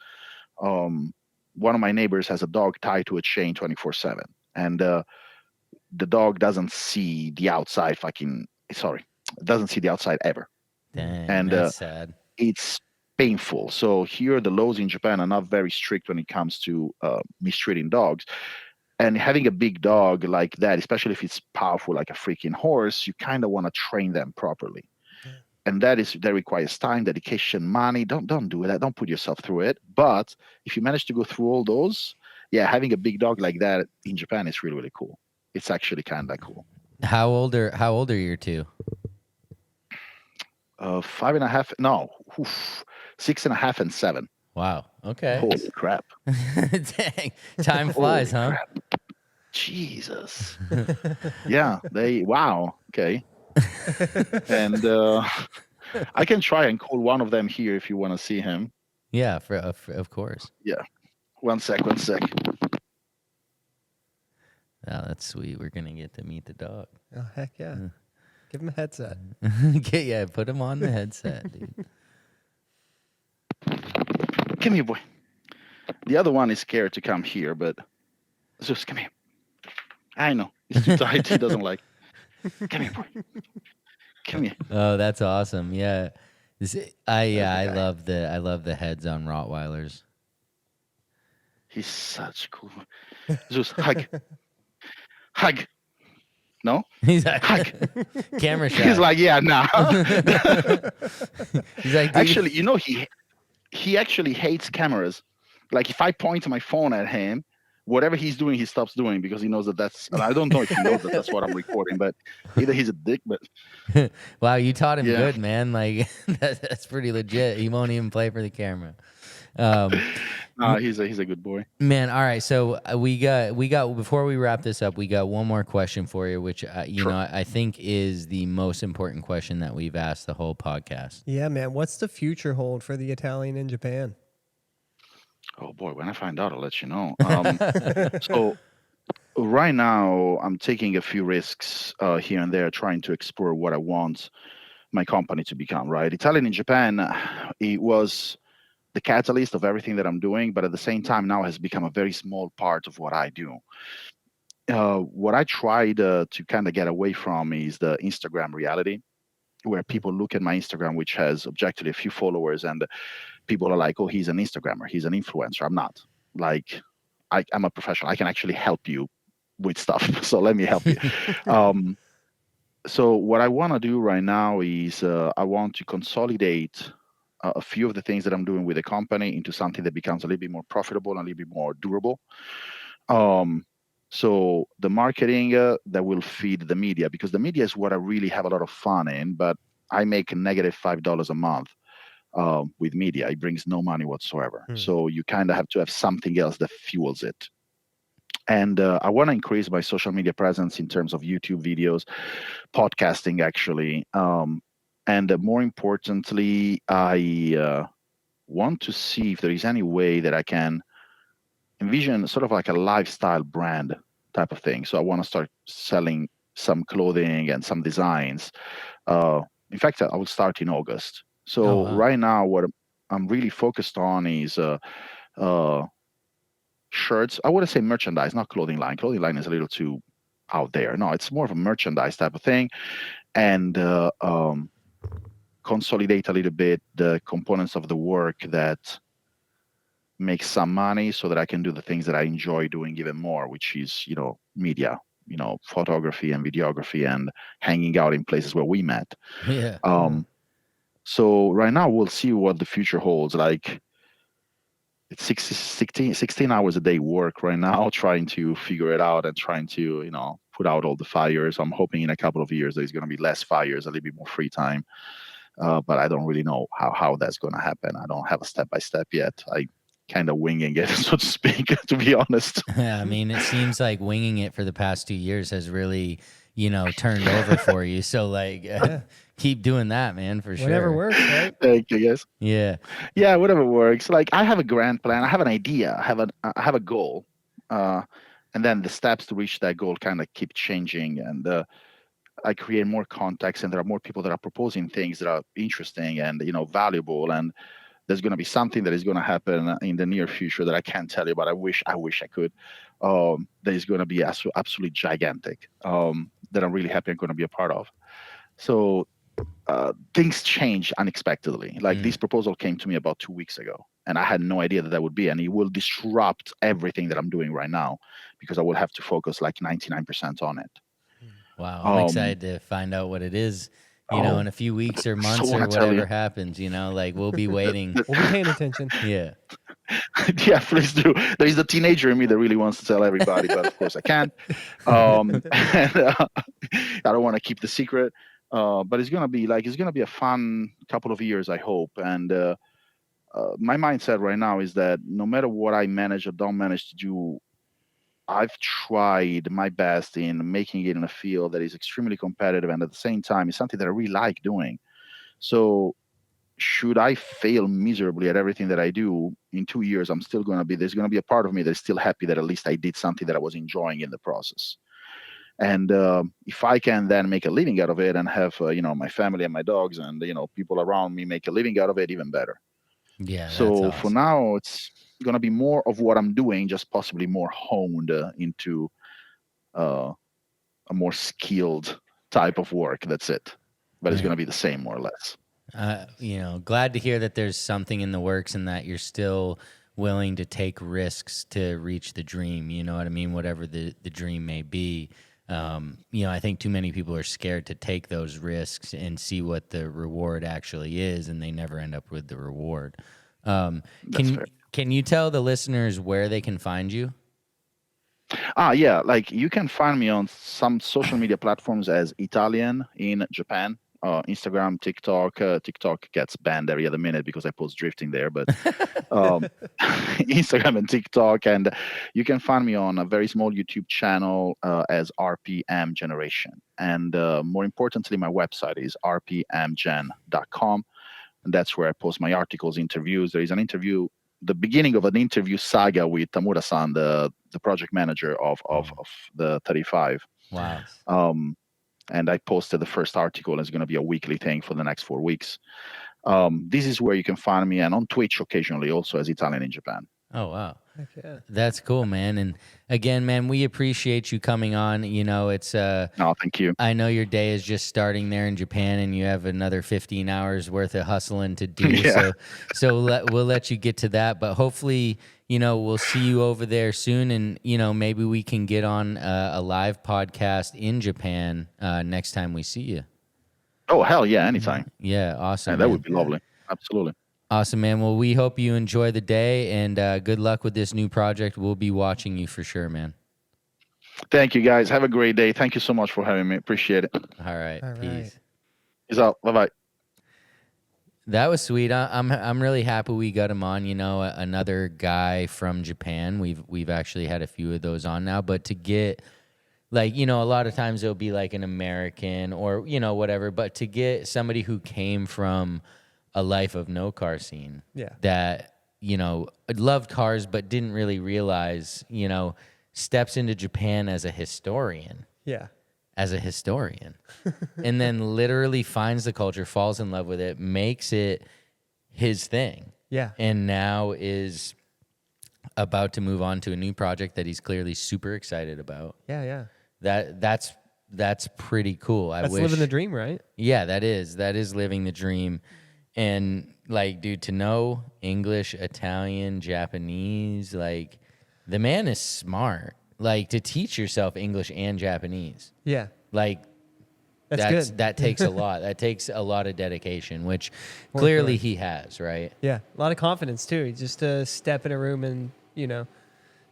Um, One of my neighbors has a dog tied to a chain 24/7. And the dog doesn't see the outside doesn't see the outside ever. Dang, And that's sad. it's painful. So here the laws in Japan are not very strict when it comes to mistreating dogs. And having a big dog like that, especially if it's powerful like a freaking horse, you kind of want to train them properly. And that requires time, dedication, money. Don't do that. Don't put yourself through it. But if you manage to go through all those, yeah, having a big dog like that in Japan is really, really cool. It's actually kind of cool. How old are your two? 5.5, no, 6.5 and 7. Wow. Okay. Holy crap. Dang. Time flies, Holy huh? crap. Jesus. Yeah, wow. Okay. And I can try and call one of them here if you want to see him. Yeah, of course. Yeah. One sec. Oh, that's sweet. We're gonna get to meet the dog. Oh, heck yeah. Give him a headset. Okay, yeah, put him on the headset, dude. Come here, boy. The other one is scared to come here, but Zeus, come here. I know. He's too tight. He doesn't like. Come here, boy. Come here. Oh, that's awesome. Yeah. I guy. love the heads on Rottweilers. He's such cool. Zeus, hug. Hug. No? He's like Hug. camera shot. He's like, yeah, nah. He's like, dude. Actually, he actually hates cameras. Like if I point my phone at him, whatever he's doing, he stops doing because he knows that and I don't know if he knows that that's what I'm recording, but either he's a dick, but Wow, you taught him Yeah. good, man. Like that's pretty legit. He won't even play for the camera. he's a good boy. Man, all right. So we got before we wrap this up, we got one more question for you, which Sure. I think is the most important question that we've asked the whole podcast. Yeah, man. What's the future hold for the Italian in Japan? Oh boy, when I find out, I'll let you know. So right now, I'm taking a few risks here and there, trying to explore what I want my company to become. Right, Italian in Japan, it was the catalyst of everything that I'm doing, but at the same time, now has become a very small part of what I do. What I tried to kind of get away from is the Instagram reality, where people look at my Instagram, which has objectively a few followers, and people are like, "Oh, he's an Instagrammer, he's an influencer." I'm not. Like, I'm a professional. I can actually help you with stuff. So let me help you. So what I want to do right now is I want to consolidate a few of the things that I'm doing with the company into something that becomes a little bit more profitable and a little bit more durable. So the marketing that will feed the media, because the media is what I really have a lot of fun in, but I make -$5 a month with media. It brings no money whatsoever. So you kind of have to have something else that fuels it. And I want to increase my social media presence in terms of YouTube videos, podcasting, actually. And more importantly, I want to see if there is any way that I can envision sort of like a lifestyle brand type of thing. So I want to start selling some clothing and some designs. In fact, I will start in August. So wow. right now, what I'm really focused on is shirts. I wouldn't say merchandise, not clothing line. Clothing line is a little too out there. No, it's more of a merchandise type of thing, and consolidate a little bit the components of the work that make some money, so that I can do the things that I enjoy doing even more, which is media, photography and videography, and hanging out in places where we met. Yeah. So right now we'll see what the future holds. Like, it's 16 hours a day work right now, trying to figure it out and trying to, put out all the fires. I'm hoping in a couple of years there's going to be less fires, a little bit more free time. But I don't really know how that's going to happen. I don't have a step-by-step yet. I kind of winging it, so to speak, to be honest. I mean, it seems like winging it for the past 2 years has really, turned over for you. So like, keep doing that, man, for Whatever sure. works, right? Thank you, guys. Yeah. Yeah, whatever works. Like, I have a grand plan. I have an idea. I have a goal. And then the steps to reach that goal kind of keep changing. And I create more contacts, and there are more people that are proposing things that are interesting and, valuable. And there's going to be something that is going to happen in the near future that I can't tell you, but I wish I could. That is going to be absolutely gigantic. That I'm really happy I'm going to be a part of. So things change unexpectedly. Like, this proposal came to me about 2 weeks ago, and I had no idea that would be, and it will disrupt everything that I'm doing right now, because I will have to focus like 99% on it. Wow. I'm excited to find out what it is, in a few weeks or months or whatever happens, like we'll be waiting. We'll be paying attention. Yeah. Yeah, please do. There is the teenager in me that really wants to tell everybody, but of course I can't. And, I don't want to keep the secret. But it's gonna be a fun couple of years, I hope. And my mindset right now is that no matter what I manage or don't manage to do, I've tried my best in making it in a field that is extremely competitive, and at the same time, it's something that I really like doing. So, should I fail miserably at everything that I do, in 2 years, there's going to be a part of me that's still happy that at least I did something that I was enjoying in the process. And if I can then make a living out of it and have, my family and my dogs and, people around me make a living out of it, even better. Yeah. That's So awesome. for now, it's going to be more of what I'm doing, just possibly more honed into a more skilled type of work. That's it. But it's going to be the same, more or less. Glad to hear that there's something in the works and that you're still willing to take risks to reach the dream. You know what I mean? Whatever the dream may be. I think too many people are scared to take those risks and see what the reward actually is, and they never end up with the reward. Can you tell the listeners where they can find you? Yeah, like, you can find me on some social media platforms as Italian in Japan. Instagram, TikTok. TikTok gets banned every other minute because I post drifting there, but Instagram and TikTok. And you can find me on a very small YouTube channel as RPM Generation. And more importantly, my website is rpmgen.com. And that's where I post my articles, interviews. There is an interview, the beginning of an interview saga with Tamura-san, the project manager of the 35. Wow. And I posted the first article. It's going to be a weekly thing for the next 4 weeks. This is where you can find me, and on Twitch occasionally, also as Italian in Japan. Oh, wow. Heck yeah. That's cool, man. And again, man, we appreciate you coming on. It's No, thank you. I know your day is just starting there in Japan, and you have another 15 hours worth of hustling to do. Yeah. So we'll let you get to that. But hopefully, we'll see you over there soon, and maybe we can get on a live podcast in Japan next time we see you. Oh, hell yeah, anytime. Yeah, awesome. Yeah, that would be lovely. Absolutely. Awesome, man. Well, we hope you enjoy the day, and good luck with this new project. We'll be watching you for sure, man. Thank you, guys. Have a great day. Thank you so much for having me. Appreciate it. All right. All right. Peace. Peace out. Bye-bye. That was sweet. I'm really happy we got him on. You know, another guy from Japan. We've actually had a few of those on now. But to get like, you know, a lot of times it'll be like an American or, you know, whatever. But to get somebody who came from a life of no car scene, Yeah. that, you know, loved cars but didn't really realize, you know, steps into Japan as a historian. Yeah. As a historian, and then literally finds the culture, falls in love with it, makes it his thing. Yeah. And now is about to move on to a new project that he's clearly super excited about. Yeah. Yeah. That's pretty cool. That's living the dream, right? Yeah, that is living the dream. And like, dude, to know English, Italian, Japanese, like the man is smart. Like to teach yourself English and Japanese. Yeah. Like That's good. That takes a lot. That takes a lot of dedication, which clearly he has, right? Yeah. A lot of confidence too. Just to step in a room and, you know,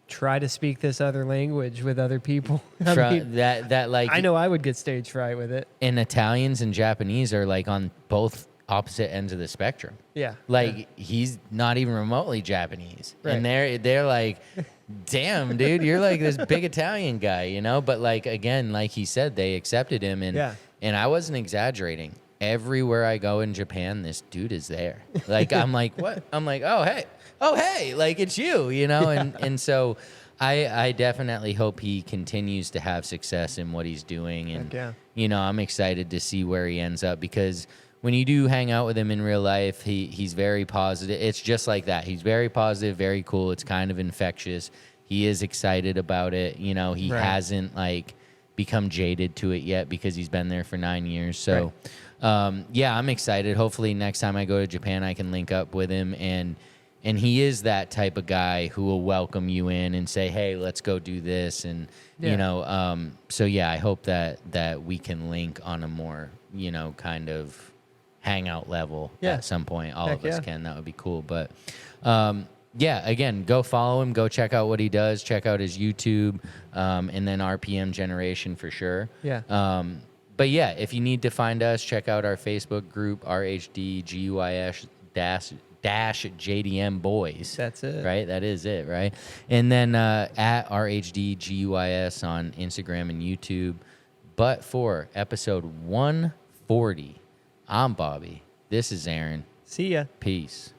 try to speak this other language with other people. I mean, that like I know I would get stage fright with it. And Italians and Japanese are like on both opposite ends of the spectrum. Yeah. Like he's not even remotely Japanese. Right. And they're like, damn, dude, you're like this big Italian guy, you know? But like again, like he said, they accepted him and I wasn't exaggerating. Everywhere I go in Japan, this dude is there. Like I'm like, what? I'm like, oh hey, like it's you know? And so I definitely hope he continues to have success in what he's doing. And you know, I'm excited to see where he ends up because when you do hang out with him in real life, he's very positive. It's just like that. He's very positive, very cool. It's kind of infectious. He is excited about it. You know, he hasn't like become jaded to it yet because he's been there for 9 years. So, yeah, I'm excited. Hopefully next time I go to Japan, I can link up with him. And he is that type of guy who will welcome you in and say, hey, let's go do this. And, you know, so yeah, I hope that we can link on a more, you know, kind of hangout level at some point. All of us can. That would be cool. But yeah, again, go follow him. Go check out what he does. Check out his YouTube, and then RPM Generation for sure. Yeah. But yeah, if you need to find us, check out our Facebook group, RHDGUIS JDM Boys. That's it. Right? That is it, right? And then at RHDGUIS on Instagram and YouTube. But for episode 140, I'm Bobby. This is Aaron. See ya. Peace.